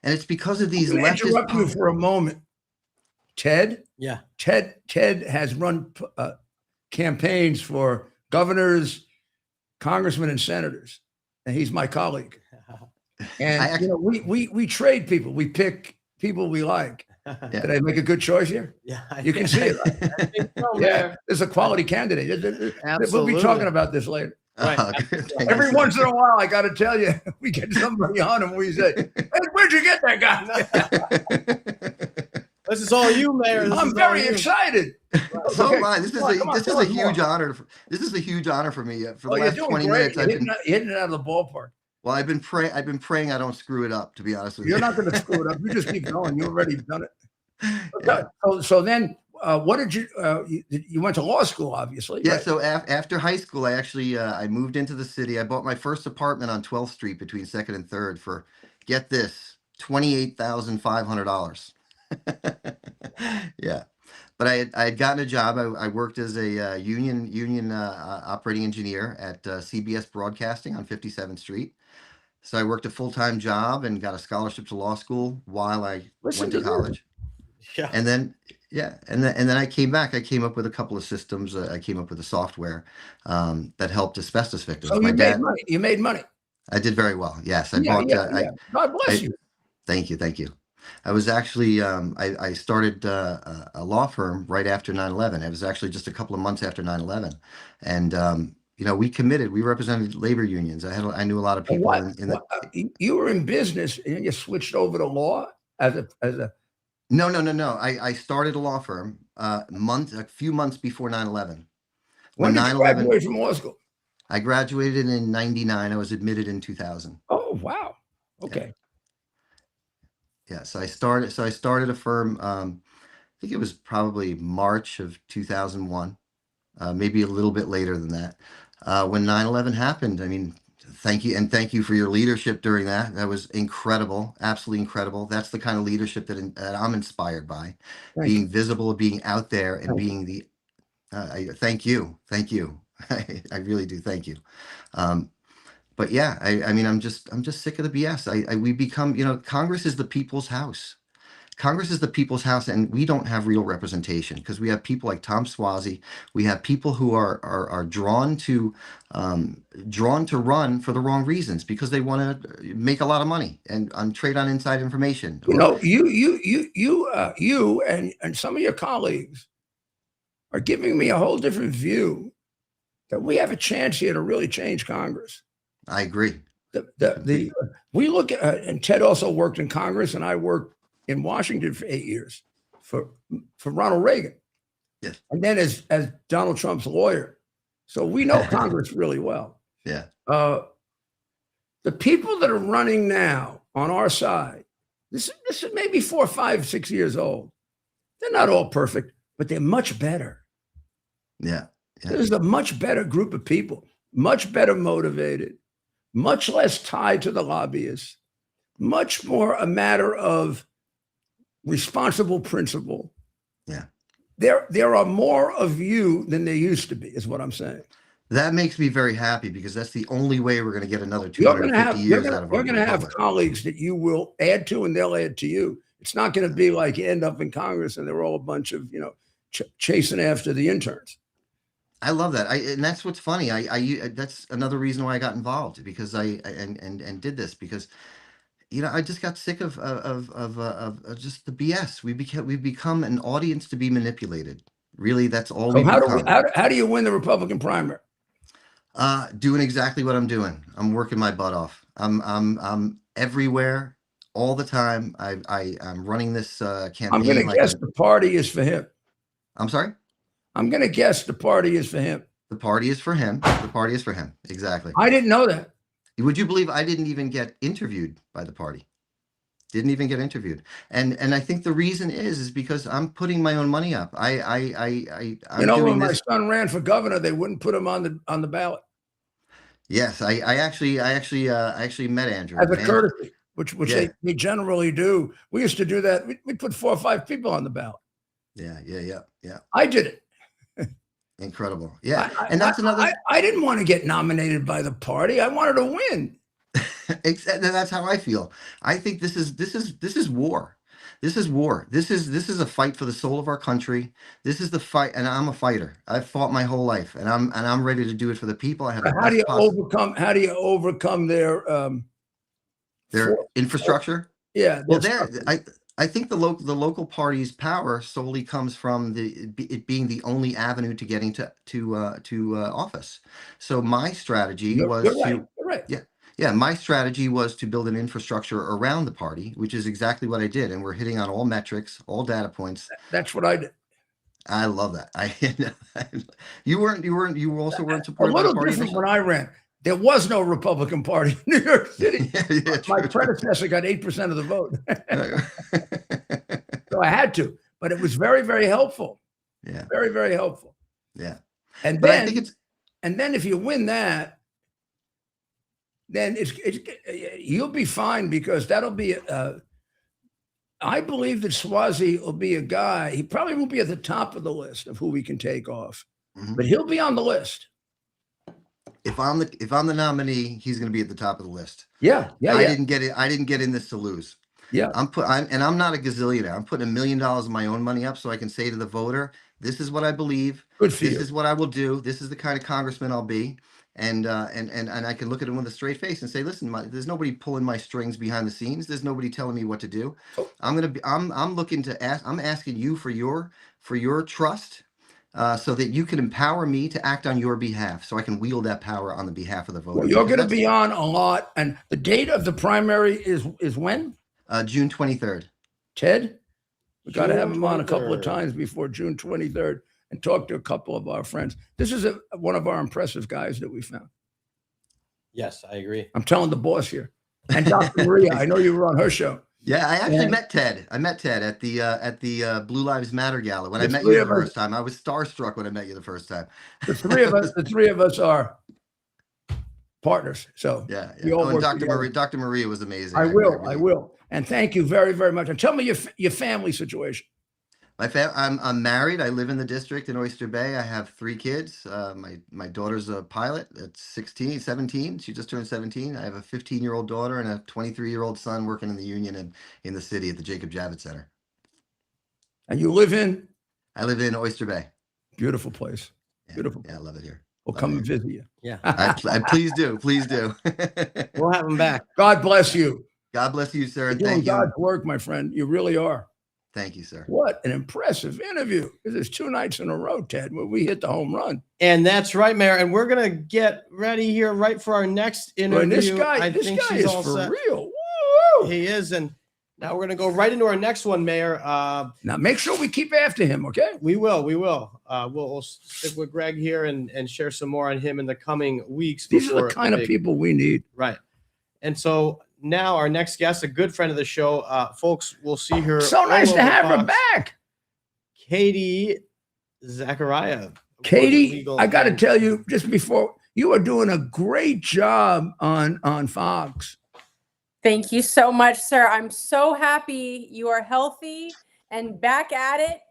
and it's because of these leftist. Interrupt you for a moment, Ted. Yeah. Ted has run campaigns for governors, congressmen, and senators, and he's my colleague. And we trade people. We pick people we like. Yeah. Did I make a good choice here? Yeah, You can see it. I think so, Yeah, Mayor. there's a quality candidate. We'll be Absolutely. talking about this later. Right. Oh, good. Thank Every you. once in a while, I got to tell you, we get somebody on and we say, "Hey, where'd you get that guy?" This is all you, Mayor. This I'm is very all you. excited. So Okay, am I. This is come on, come on, a tell us huge more. honor. This is a huge honor for me. For the Oh, you're last doing 20 great. minutes, You're hitting it out of the ballpark. well, I've been praying I don't screw it up. To be honest with you, You're not going to screw it up. You just keep going. You've already done it. Okay. So then, what did you went to law school, obviously? Yeah. Right? So after high school, I actually I moved into the city. I bought my first apartment on 12th Street between 2nd and 3rd for, get this, $28,500. Yeah. But I had gotten a job. I worked as a union operating engineer at CBS Broadcasting on 57th Street. So I worked a full-time job and got a scholarship to law school while I went to college. Yeah. And then, and then I came back. I came up with a couple of systems. I came up with a software that helped asbestos victims. So made money. You made money. I did very well. Yes, I Yeah, bought. yeah. God bless you. Thank you. I was actually I started a law firm right after 9/11. It was actually just a couple of months after 9/11, and we represented labor unions. I knew a lot of people You were in business and you switched over to law as a. No. I started a law firm a few months before 9/11. When did you graduate from law school? I graduated in 99. I was admitted in 2000. Oh, wow. Okay. Yeah. So I started a firm. I think it was probably March of 2001, maybe a little bit later than that. When 9/11 happened, I mean, Thank you, and thank you for your leadership during that. That was incredible, absolutely incredible. That's the kind of leadership that I'm inspired by, Thank you. being visible, being out there, and Thank you. being the. Thank you, thank you. I really do. Thank you. Um, but yeah, I mean, I'm just sick of the BS. We become, Congress is the people's house. Congress is the people's house, and we don't have real representation because we have people like Tom Swazi. We have people who are drawn to run for the wrong reasons because they want to make a lot of money and trade on inside information. You Or know, you and some of your colleagues are giving me a whole different view that we have a chance here to really change Congress. I agree. We look at, and Ted also worked in Congress, and I worked in Washington for 8 years for Ronald Reagan. Yes. And then as Donald Trump's lawyer. So we know Congress really well. Yeah. The people that are running now on our side, this is maybe 4, 5, 6 years old. They're not all perfect, but they're much better. Yeah. This is a much better group of people, much better motivated, much less tied to the lobbyists, much more a matter of responsible principle. Yeah. There are more of you than there used to be, is what I'm saying. That makes me very happy because that's the only way we're going to get another You're 250 years out of our you're going to have republic. colleagues that you will add to, and they'll add to you. It's not going to be like you end up in Congress and they're all a bunch of chasing after the interns. I love that. And that's what's funny. That's another reason why I got involved because I did this because I just got sick of just the BS. We've become an audience to be manipulated. Really, that's all So we've become. how do you win the Republican primary? Doing exactly what I'm doing. I'm working my butt off. I'm everywhere all the time. I'm running this campaign. I'm going to guess the party is for him. I'm sorry? I'm going to guess the party is for him. The party is for him. The party is for him. Exactly. I didn't know that. Would you believe I didn't even get interviewed by the party? Didn't even get interviewed. And I think the reason is because I'm putting my own money up. I'm doing when my this. son ran for governor, they wouldn't put him on the ballot. Yes, I actually met Andrew. As a courtesy, which Yeah. they generally do. We used to do that. We put 4 or 5 people on the ballot. Yeah. I did it. Incredible. Yeah. And that's another. I didn't want to get nominated by the party. I wanted to win. That's how I feel. I think this is war. This is war. This is a fight for the soul of our country. This is the fight, and I'm a fighter. I've fought my whole life, and I'm ready to do it for the people. I have. How do you overcome their infrastructure? Yeah. Well, I think the local party's power solely comes from it being the only avenue to getting to office. So my strategy was you're right. Yeah, my strategy was to build an infrastructure around the party, which is exactly what I did, and we're hitting on all metrics, all data points. That's what I did. I love that. You also weren't A supported by the little party different initially? when I ran. There was no Republican Party in New York City. Yeah, My true. predecessor got 8% of the vote. So I had to, but it was very, very helpful. Yeah. Very, very helpful. Yeah. And But then, I think it's if you win that, then you'll be fine because that'll be. I believe that Swazi will be a guy. He probably won't be at the top of the list of who we can take off, but he'll be on the list. if I'm the nominee, he's going to be at the top of the list. Yeah. I didn't get in this to lose. Yeah. I'm not a gazillionaire. I'm putting $1 million of my own money up so I can say to the voter, this is what I believe. Good for This you. is what I will do. This is the kind of congressman I'll be. And I can look at him with a straight face and say, listen, there's nobody pulling my strings behind the scenes. There's nobody telling me what to do. Oh. I'm asking you for your trust, so that you can empower me to act on your behalf, so I can wield that power on the behalf of the voter. Well, you're going to be on a lot, and the date of the primary is when? June 23rd. Ted, we got to June have him on a couple of 23rd. times before June 23rd and talk to a couple of our friends. This is one of our impressive guys that we found. Yes, I agree. I'm telling the boss here. And Dr. Maria, I know you were on her show. Yeah, I actually Yeah. met Ted. I met Ted at the Blue Lives Matter gala when I The met three you the of us- first time. I was starstruck when I met you the first time. The three of us are partners. So Yeah, we yeah. all Oh, and work together. Dr. Maria was amazing. I will. I really, will. And thank you very, very much. And tell me your family situation. I'm married. I live in the district in Oyster Bay. I have 3 kids. My daughter's a pilot at 16, 17. She just turned 17. I have a 15-year-old daughter and a 23-year-old son working in the union and in the city at the Jacob Javits Center. And you live in? I live in Oyster Bay. Beautiful place. Yeah, Beautiful. Yeah, I love it here. We'll Love come it and here. visit you. Yeah. I please do. Please do. We'll have him back. God bless you. God bless you, sir. You're And doing thank you. God's work, my friend. You really are. Thank you, sir. What an impressive interview. This is 2 nights in a row, Ted, where we hit the home run. And that's right, Mayor. And we're going to get ready here right for our next interview. And this guy she's is all for set. real. Woo! He is. And now we're going to go right into our next one, Mayor. Now make sure we keep after him, okay? We will. We'll stick with Greg here and share some more on him in the coming weeks. These are the before kind of big- people we need. Right. And so now our next guest, a good friend of the show, folks, we'll see her. So all nice to over have her Fox. back. Katie Zachariah. Katie, I got to tell you, just before, you are doing a great job on Fox. Thank you so much, sir. I'm so happy you are healthy and back at it.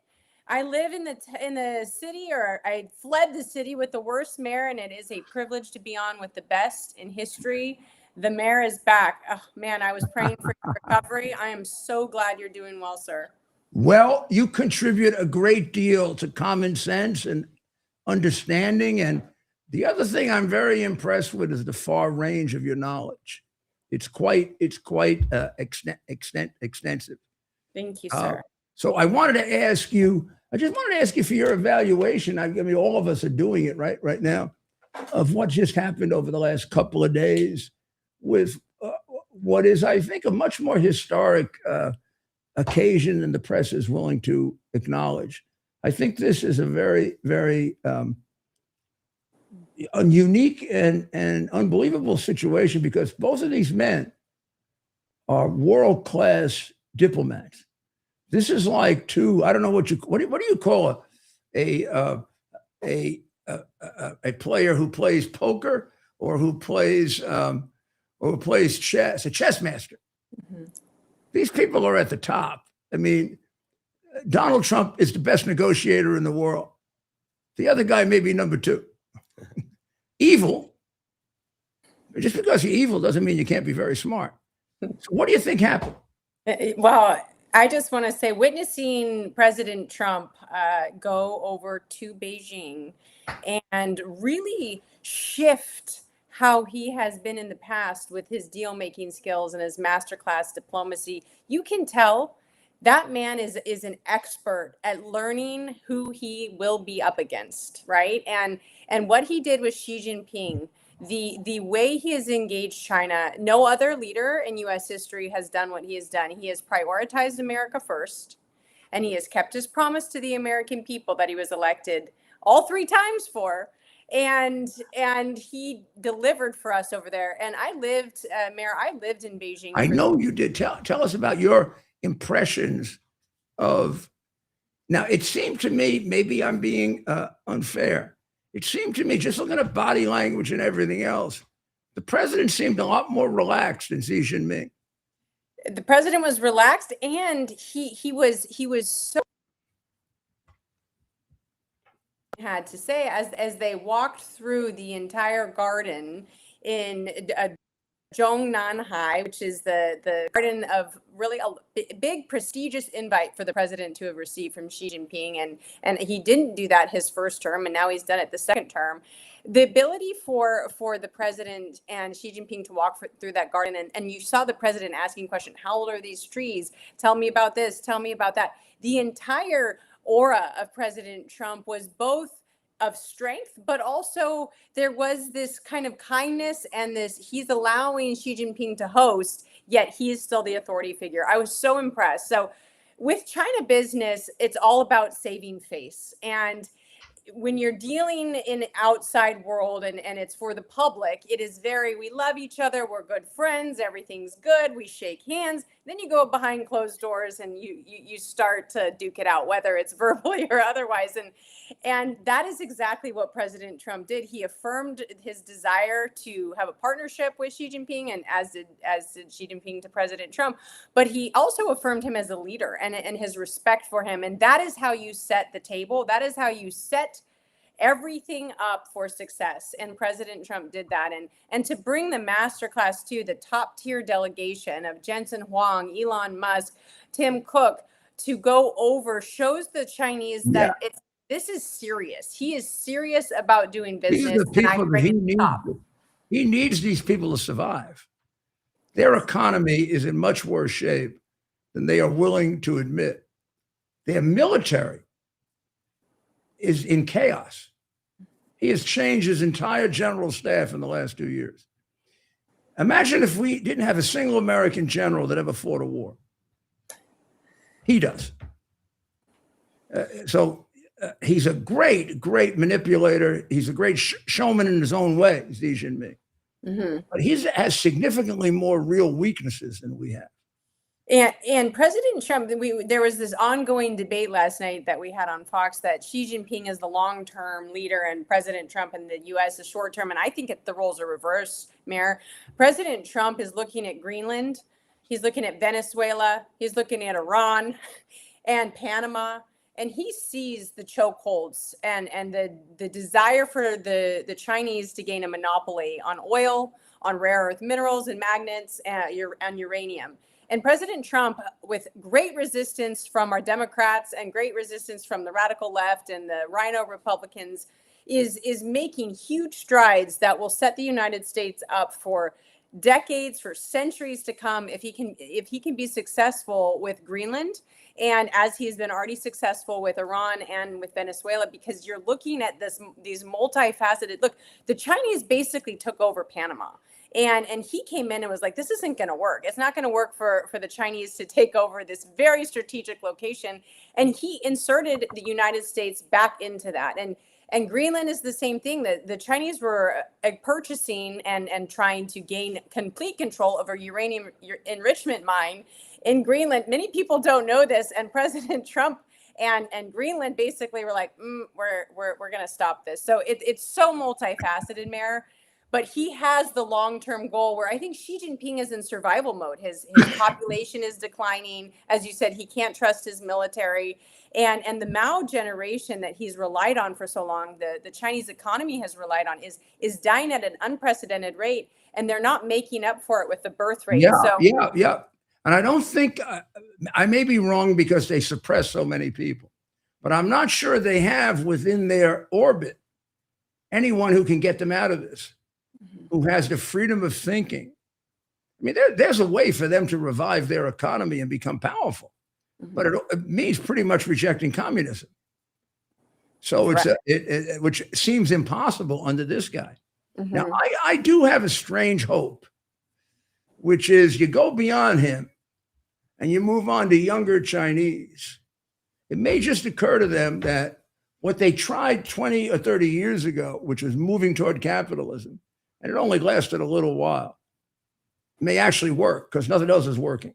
I live in the city, or I fled the city with the worst mayor, and it is a privilege to be on with the best in history. The mayor is back. Oh, man, I was praying for your recovery. I am so glad you're doing well, sir. Well, you contribute a great deal to common sense and understanding. And the other thing I'm very impressed with is the far range of your knowledge. It's quite extensive. Thank you, sir. So I wanted to ask you, I just wanted to ask you for your evaluation. I mean, all of us are doing it right now, of what just happened over the last couple of days with what is, I think, a much more historic occasion than the press is willing to acknowledge. I think this is a very, very unique and unbelievable situation, because both of these men are world-class diplomats. This is like two, I don't know what do you call a player who plays poker or who plays chess, a chess master. Mm-hmm. These people are at the top. I mean, Donald Trump is the best negotiator in the world. The other guy may be number 2. Evil. Just because you're evil doesn't mean you can't be very smart. So what do you think happened? Well, I just want to say, witnessing President Trump go over to Beijing and really shift how he has been in the past with his deal-making skills and his masterclass diplomacy, you can tell that man is an expert at learning who he will be up against, right? And what he did with Xi Jinping, the way he has engaged China, no other leader in U.S. history has done what he has done. He has prioritized America first, and he has kept his promise to the American people that he was elected all 3 times for. And he delivered for us over there. And I lived, Mayor, I lived in Beijing. I know you did. Tell us about your impressions of. Now, it seemed to me, maybe I'm being unfair. It seemed to me, just looking at body language and everything else, the president seemed a lot more relaxed than Xi Jinping. The president was relaxed, and he was so. Had to say as they walked through the entire garden in Zhongnanhai, which is the garden of really a big prestigious invite for the president to have received from Xi Jinping, and he didn't do that his first term, and now he's done it the second term. The ability for the president and Xi Jinping to walk through that garden, and you saw the president asking questions: how old are these trees? Tell me about this. Tell me about that. The entire aura of President Trump was both of strength, but also there was this kind of kindness and this, he's allowing Xi Jinping to host, yet he is still the authority figure. I was so impressed. So with China business, it's all about saving face. And when you're dealing in outside world and it's for the public, it is very, we love each other, we're good friends, everything's good, we shake hands. Then you go behind closed doors and you start to duke it out, whether it's verbally or otherwise. And that is exactly what President Trump did. He affirmed his desire to have a partnership with Xi Jinping, and as did Xi Jinping to President Trump. But he also affirmed him as a leader and his respect for him. And that is how you set the table. That is how you set everything up for success. And President Trump did that. And to bring the masterclass to the top tier delegation of Jensen Huang, Elon Musk, Tim Cook, to go over shows the Chinese that this is serious. He is serious about doing These are business. the people that he needs. He needs these people to survive. Their economy is in much worse shape than they are willing to admit. Their military is in chaos. He has changed his entire general staff in the last 2 years. Imagine if we didn't have a single American general that ever fought a war. He does. He's a great, great manipulator. He's a great showman in his own way, Xi Jinping. Mm-hmm. But he has significantly more real weaknesses than we have. And President Trump, there was this ongoing debate last night that we had on Fox that Xi Jinping is the long-term leader and President Trump in the U.S. is short-term. And I think the roles are reversed, Mayor. President Trump is looking at Greenland. He's looking at Venezuela. He's looking at Iran and Panama. And he sees the chokeholds and the desire for the Chinese to gain a monopoly on oil, on rare earth minerals and magnets and uranium. And President Trump, with great resistance from our Democrats and great resistance from the radical left and the Rhino Republicans, is making huge strides that will set the United States up for decades, for centuries to come, if he can be successful with Greenland, and as he's been already successful with Iran and with Venezuela, because you're looking at these multifaceted. Look, the Chinese basically took over Panama. And he came in and was like, this isn't going to work. It's not going to work for the Chinese to take over this very strategic location. And he inserted the United States back into that. And Greenland is the same thing. The Chinese were purchasing and trying to gain complete control of a uranium enrichment mine in Greenland. Many people don't know this. And President Trump and Greenland basically were like, we're going to stop this. So it's so multifaceted, Mayor. But he has the long-term goal where I think Xi Jinping is in survival mode. His population is declining. As you said, he can't trust his military. And the Mao generation that he's relied on for so long, the Chinese economy has relied on, is dying at an unprecedented rate. And they're not making up for it with the birth rate. Yeah. And I don't think, I may be wrong because they suppress so many people. But I'm not sure they have within their orbit anyone who can get them out of this, who has the freedom of thinking. I mean, there's a way for them to revive their economy and become powerful, but it means pretty much rejecting communism. So it's which seems impossible under this guy. Mm-hmm. Now, I do have a strange hope, which is you go beyond him and you move on to younger Chinese. It may just occur to them that what they tried 20 or 30 years ago, which was moving toward capitalism, and it only lasted a little while, may actually work because nothing else is working.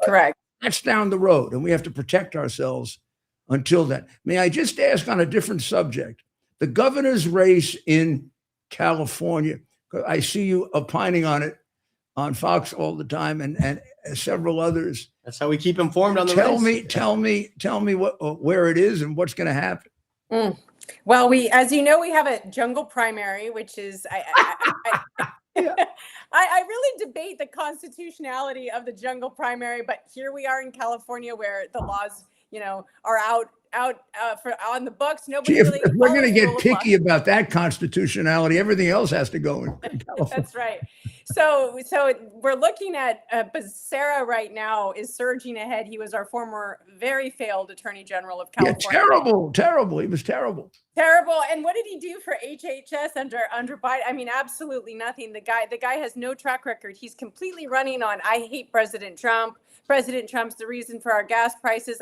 Correct. That's down the road, and we have to protect ourselves until then. May I just ask on a different subject? The governor's race in California, I see you opining on it on Fox all the time and several others. That's how we keep informed on the race. Tell me where it is and what's going to happen. Well, as you know, we have a jungle primary, which is I really debate the constitutionality of the jungle primary, but here we are in California where the laws, are out on the books. Nobody if we're going to get picky about that constitutionality, everything else has to go in California. That's right. So we're looking at Becerra right now is surging ahead. He was our former very failed Attorney General of California. Yeah, terrible. He was terrible. Terrible. And what did he do for HHS under Biden? I mean, absolutely nothing. The guy has no track record. He's completely running on, I hate President Trump. President Trump's the reason for our gas prices.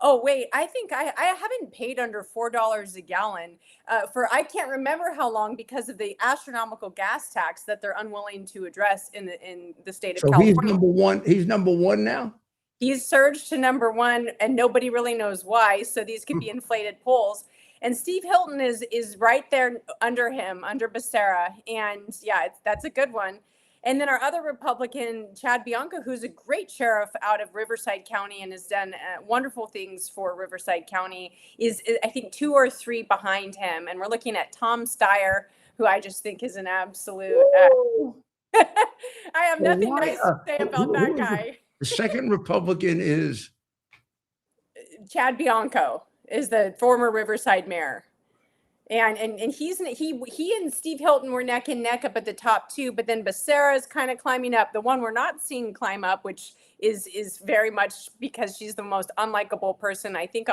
Oh wait, I think I haven't paid under $4 a gallon for I can't remember how long because of the astronomical gas tax that they're unwilling to address in the state of So he's California. number one. He's number one now. He's surged to number one, and nobody really knows why. So these could be inflated polls. And Steve Hilton is right there under him, under Becerra, and yeah, that's a good one. And then our other Republican, Chad Bianco, who's a great sheriff out of Riverside County and has done wonderful things for Riverside County, is I think 2 or 3 behind him. And we're looking at Tom Steyer, who I just think is an absolute. I have Well, nothing why, nice to say about that who is guy. the second Republican is Chad Bianco is the former Riverside mayor. And he and Steve Hilton were neck and neck up at the top too, but then Becerra is kind of climbing up. The one we're not seeing climb up, which is very much because she's the most unlikable person I think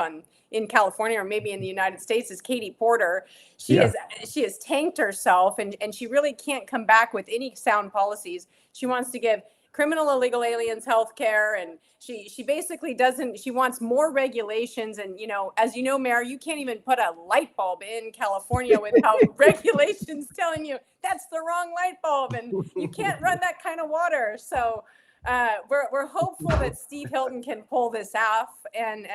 in California or maybe in the United States, is Katie Porter. She has tanked herself and she really can't come back with any sound policies. She wants to give criminal illegal aliens health care, and she basically doesn't. She wants more regulations, and as you know, Mayor, you can't even put a light bulb in California without regulations telling you that's the wrong light bulb, and you can't run that kind of water. So we're hopeful that Steve Hilton can pull this off, and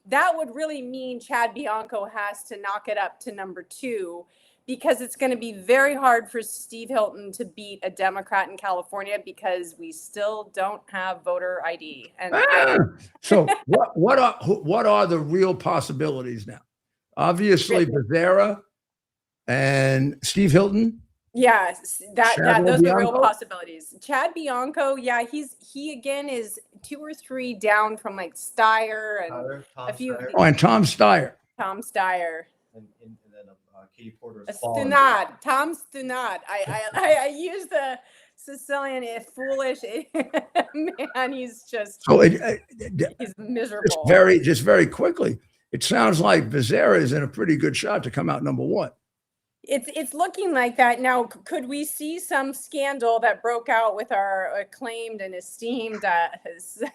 that would really mean Chad Bianco has to knock it up to number 2. Because it's going to be very hard for Steve Hilton to beat a Democrat in California because we still don't have voter ID. And so what are the real possibilities now? Obviously, Becerra and Steve Hilton. Yeah, those are the real Bianco? possibilities. Chad Bianco, yeah, he again is 2 or 3 down from like Steyer and a few. Oh, and Tom Steyer. Tom Steyer. And then Katie Porter. Stunad. Tom Stunad. I use the Sicilian foolish man. He's just he's miserable. Just very quickly. It sounds like Becerra is in a pretty good shot to come out number 1. It's looking like that. Now, could we see some scandal that broke out with our acclaimed and esteemed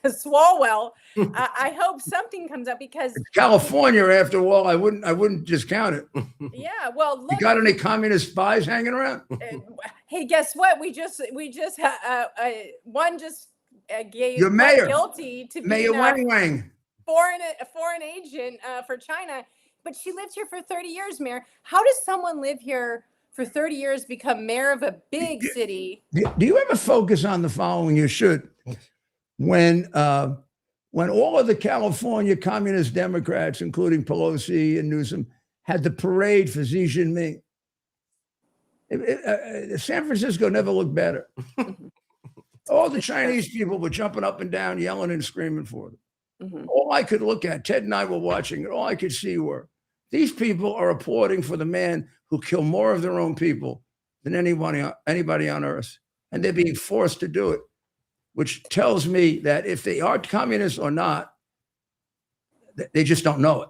Swalwell? I hope something comes up because it's California, after all. I wouldn't discount it. Yeah, well, look. You got any communist spies hanging around? Hey, guess what? We just one just gave your mayor guilty to Mayor being Wang. a foreign agent for China. But she lived here for 30 years, Mayor. How does someone live here for 30 years, become mayor of a big city? Do you ever focus on the following? You should. When all of the California communist Democrats, including Pelosi and Newsom, had the parade for Xi Jinping, San Francisco never looked better. All the Chinese people were jumping up and down, yelling and screaming for them. Mm-hmm. All I could look at, Ted and I were watching it, all I could see were these people are applauding for the man who killed more of their own people than anybody on earth. And they're being forced to do it, which tells me that if they are communists or not, they just don't know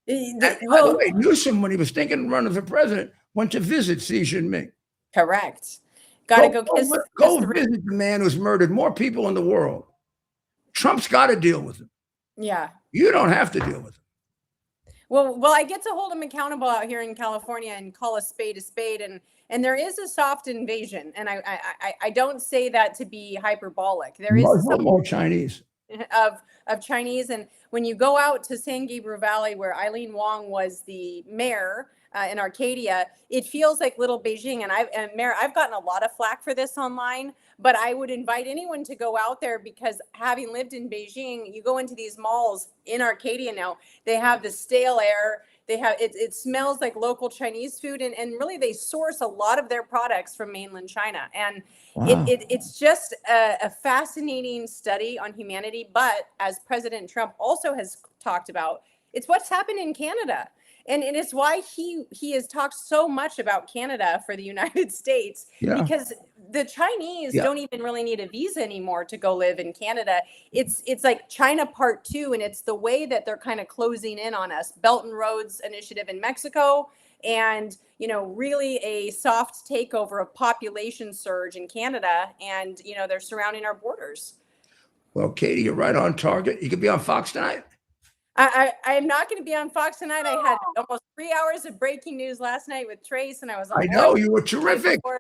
it. By the way, Newsom, when he was thinking of running for president, went to visit Xi Jinping. Correct. Got to go kiss. Go visit the man who's murdered more people in the world. Trump's got to deal with him. Yeah. You don't have to deal with him. Well, I get to hold him accountable out here in California and call a spade, and there is a soft invasion, and I don't say that to be hyperbolic. There is more Chinese of Chinese, and when you go out to San Gabriel Valley, where Eileen Wong was the mayor in Arcadia, it feels like little Beijing. And Mayor, I've gotten a lot of flack for this online, but I would invite anyone to go out there because having lived in Beijing, you go into these malls in Arcadia now, they have the stale air. They have it smells like local Chinese food, and really they source a lot of their products from mainland China. And it's just a fascinating study on humanity. But as President Trump also has talked about, it's what's happened in Canada. And it's why he has talked so much about Canada for the United States, because the Chinese don't even really need a visa anymore to go live in Canada. It's like China Part 2, and it's the way that they're kind of closing in on us. Belt and Roads Initiative in Mexico, and really a soft takeover of population surge in Canada, and they're surrounding our borders. Well, Katie, you're right on target. You could be on Fox tonight. I'm not going to be on Fox tonight. I had almost 3 hours of breaking news last night with Trace, and I was on. I know you were the night terrific. before.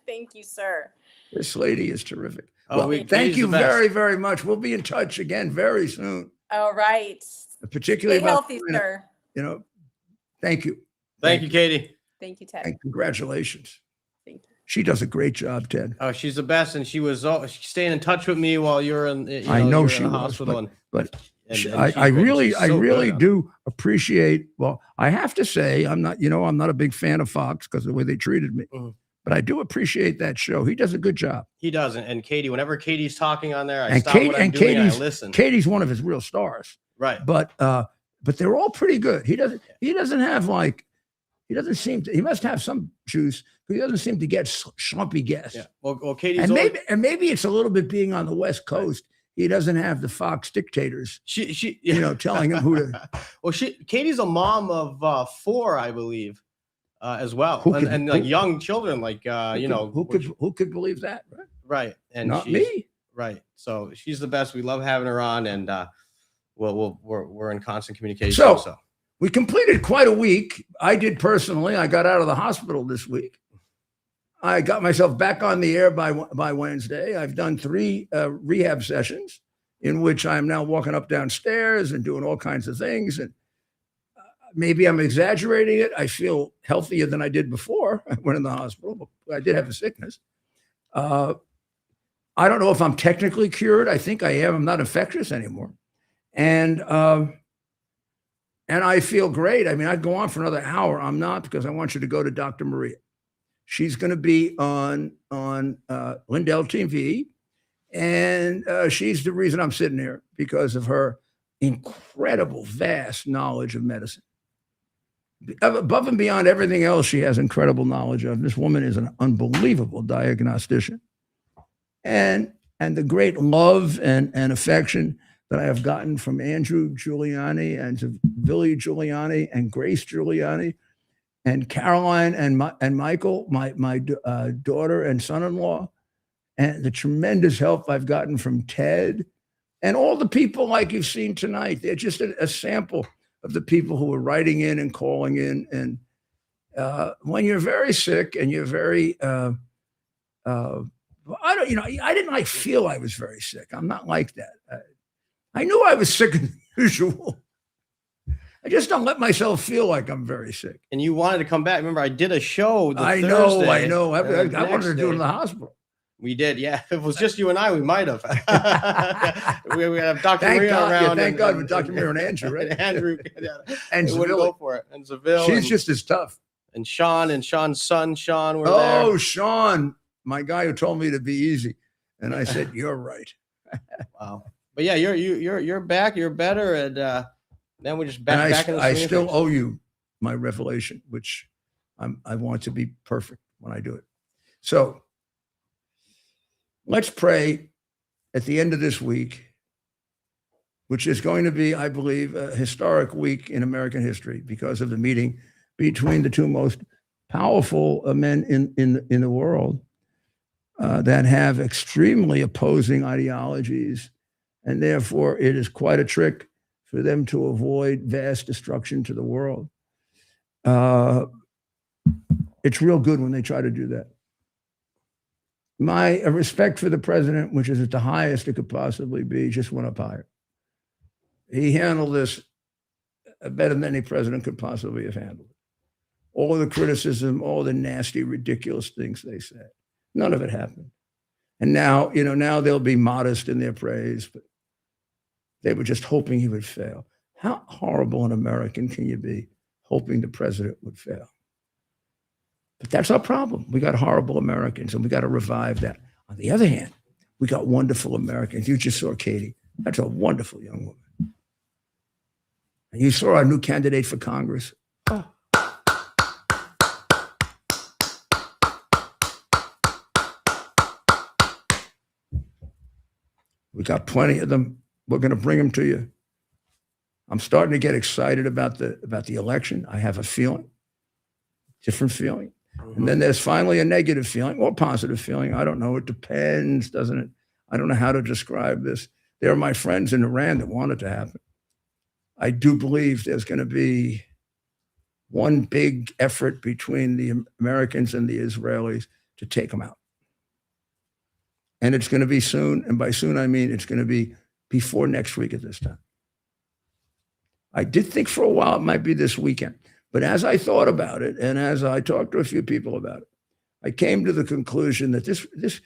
Thank you, sir. This lady is terrific. Oh, Well, Katie's thank you the best. very, very much. We'll be in touch again very soon. All right. Particularly Stay about healthy, sir. You know, thank you. Thank you, Katie. Thank you, Ted. And congratulations. Thank you. She does a great job, Ted. Oh, she's the best, and she was staying in touch with me while you're in. I know you were she in the was, hospital, but and she's I great. really, She's I so really good. do appreciate. Well, I have to say, I'm not a big fan of Fox because of the way they treated me. Mhm. But I do appreciate that show. He does a good job. He doesn't. And Katie, whenever Katie's talking on there, I And stop Kate, what I'm and doing and I Katie's listen. Katie's one of his real stars. Right. But they're all pretty good. He doesn't have like, he doesn't seem to, he must have some juice, but he doesn't seem to get slumpy guests. Yeah. Well, Katie's And maybe it's a little bit being on the West Coast. He doesn't have the Fox dictators, telling him who to. Well, Katie's a mom of 4, I believe, as well, Who could- and like young children, like who could believe that? Right. right, and Not she's, me. right. So she's the best. We love having her on, and we're in constant communication. So we completed quite a week. I did personally. I got out of the hospital this week. I got myself back on the air by Wednesday. I've done 3 rehab sessions in which I'm now walking up downstairs and doing all kinds of things. And maybe I'm exaggerating it. I feel healthier than I did before I went in the hospital. But I did have a sickness. I don't know if I'm technically cured. I think I am. I'm not infectious anymore. And I feel great. I mean, I'd go on for another hour. I'm not, because I want you to go to Dr. Maria. She's going to be on Lindell TV, and she's the reason I'm sitting here, because of her incredible, vast knowledge of medicine. Above and beyond everything else, she has incredible knowledge of. This woman is an unbelievable diagnostician, and the great love and affection that I have gotten from Andrew Giuliani and to Billy Giuliani and Grace Giuliani and Caroline and Michael, my daughter and son-in-law, and the tremendous help I've gotten from Ted and all the people like you've seen tonight. They're just a sample of the people who are writing in and calling in. And when you're very sick and you're very, I didn't like feel I was very sick. I'm not like that. I knew I was sicker than usual. I just don't let myself feel like I'm very sick. And you wanted to come back. Remember, I did a show. I know. I wanted to do it in the hospital. We did, yeah. If it was just you and I, we might have. we have Dr. Maria around. Thank God with Dr. Maria and Andrew, right? And Andrew. And wouldn't go for it. And Seville. She's just as tough. And Sean's son, Sean, were there. Oh, Sean, my guy who told me to be easy. And I said, you're right. Wow. But yeah, you're back, you're better, and then we just back in the I still owe you my revelation, which I want to be perfect when I do it. So let's pray at the end of this week, which is going to be, I believe, a historic week in American history because of the meeting between the 2 most powerful men in the world that have extremely opposing ideologies. And therefore, it is quite a trick for them to avoid vast destruction to the world. It's real good when they try to do that. My respect for the president, which is at the highest it could possibly be, just went up higher. He handled this better than any president could possibly have handled it. All of the criticism, all the nasty, ridiculous things they said, none of it happened. And now, now they'll be modest in their praise, but they were just hoping he would fail. How horrible an American can you be, hoping the president would fail? But that's our problem. We got horrible Americans, and we got to revive that. On the other hand, we got wonderful Americans. You just saw Katie. That's a wonderful young woman. And you saw our new candidate for Congress. Oh. We got plenty of them. We're going to bring them to you. I'm starting to get excited about the election. I have a feeling, different feeling. Mm-hmm. And then there's finally a negative feeling or positive feeling. I don't know. It depends, doesn't it? I don't know how to describe this. There are my friends in Iran that want it to happen. I do believe there's going to be one big effort between the Americans and the Israelis to take them out. And it's going to be soon. And by soon, I mean it's going to be before next week at this time. I did think for a while it might be this weekend. But as I thought about it, and as I talked to a few people about it, I came to the conclusion that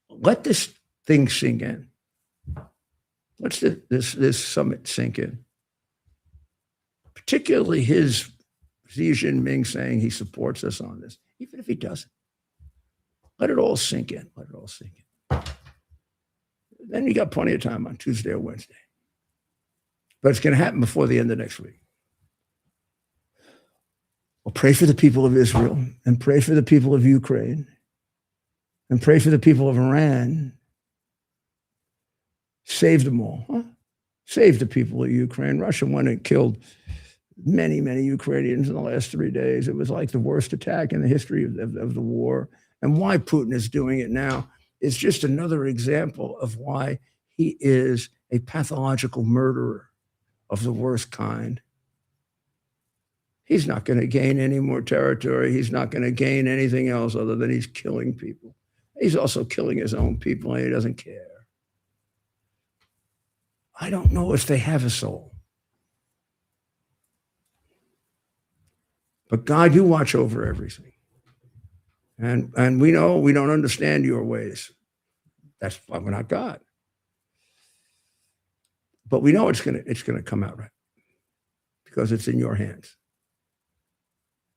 let this thing sink in. Let's this summit sink in. Particularly his Xi Jinping saying he supports us on this, even if he doesn't. Let it all sink in. Let it all sink in. Then you got plenty of time on Tuesday or Wednesday. But it's going to happen before the end of next week. Well, pray for the people of Israel and pray for the people of Ukraine and pray for the people of Iran. Save them all. Huh? Save the people of Ukraine. Russia went and killed many, many Ukrainians in the last 3 days. It was like the worst attack in the history of the war. And why Putin is doing it now is just another example of why he is a pathological murderer of the worst kind. He's not going to gain any more territory. He's not going to gain anything else other than he's killing people. He's also killing his own people, and he doesn't care. I don't know if they have a soul. But God, you watch over everything. And we know we don't understand your ways. That's why we're not God. But we know it's gonna come out right because it's in your hands.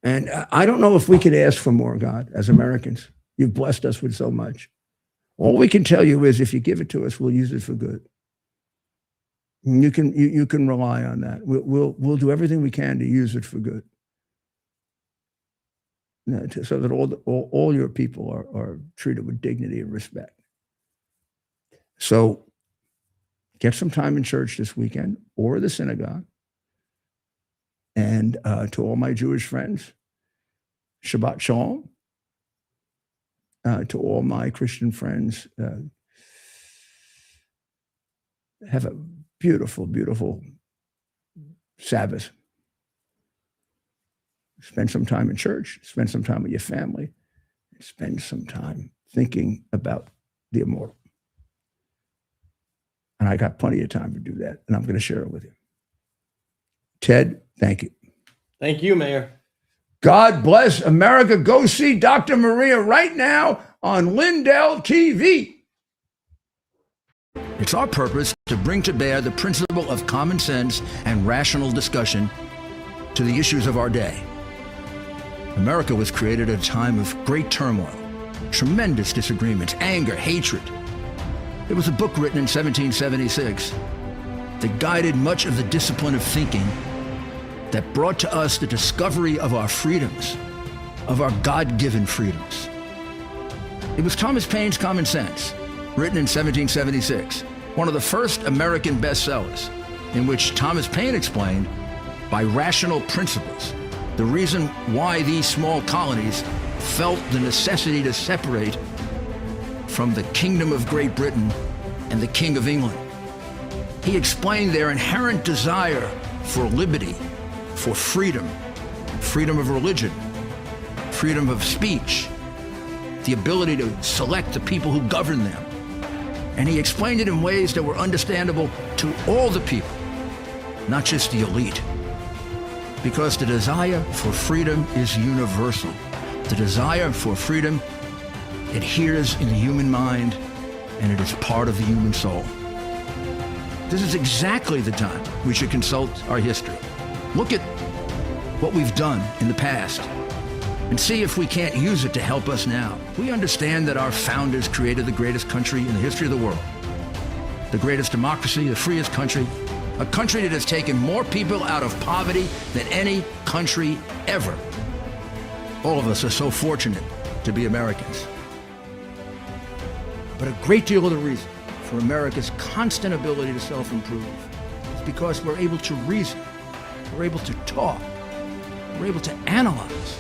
And I don't know if we could ask for more, God, as Americans. You've blessed us with so much. All we can tell you is if you give it to us, we'll use it for good. And you can rely on that. We'll do everything we can to use it for good. So that all your people are treated with dignity and respect. So get some time in church this weekend or the synagogue. And to all my Jewish friends, Shabbat Shalom. To all my Christian friends, have a beautiful, beautiful Sabbath. Spend some time in church, spend some time with your family, spend some time thinking about the immortal. And I got plenty of time to do that, and I'm going to share it with you. Ted, thank you. Thank you, Mayor. God bless America. Go see Dr. Maria right now on Lindell TV. It's our purpose to bring to bear the principle of common sense and rational discussion to the issues of our day. America was created at a time of great turmoil, tremendous disagreements, anger, hatred. There was a book written in 1776 that guided much of the discipline of thinking that brought to us the discovery of our freedoms, of our God-given freedoms. It was Thomas Paine's Common Sense, written in 1776, one of the first American bestsellers, in which Thomas Paine explained, by rational principles, the reason why these small colonies felt the necessity to separate from the Kingdom of Great Britain and the King of England. He explained their inherent desire for liberty, for freedom, freedom of religion, freedom of speech, the ability to select the people who govern them. And he explained it in ways that were understandable to all the people, not just the elite. Because the desire for freedom is universal. The desire for freedom adheres in the human mind, and it is part of the human soul. This is exactly the time we should consult our history. Look at what we've done in the past and see if we can't use it to help us now. We understand that our founders created the greatest country in the history of the world, the greatest democracy, the freest country, a country that has taken more people out of poverty than any country ever. All of us are so fortunate to be Americans. But a great deal of the reason for America's constant ability to self-improve is because we're able to reason, we're able to talk, we're able to analyze,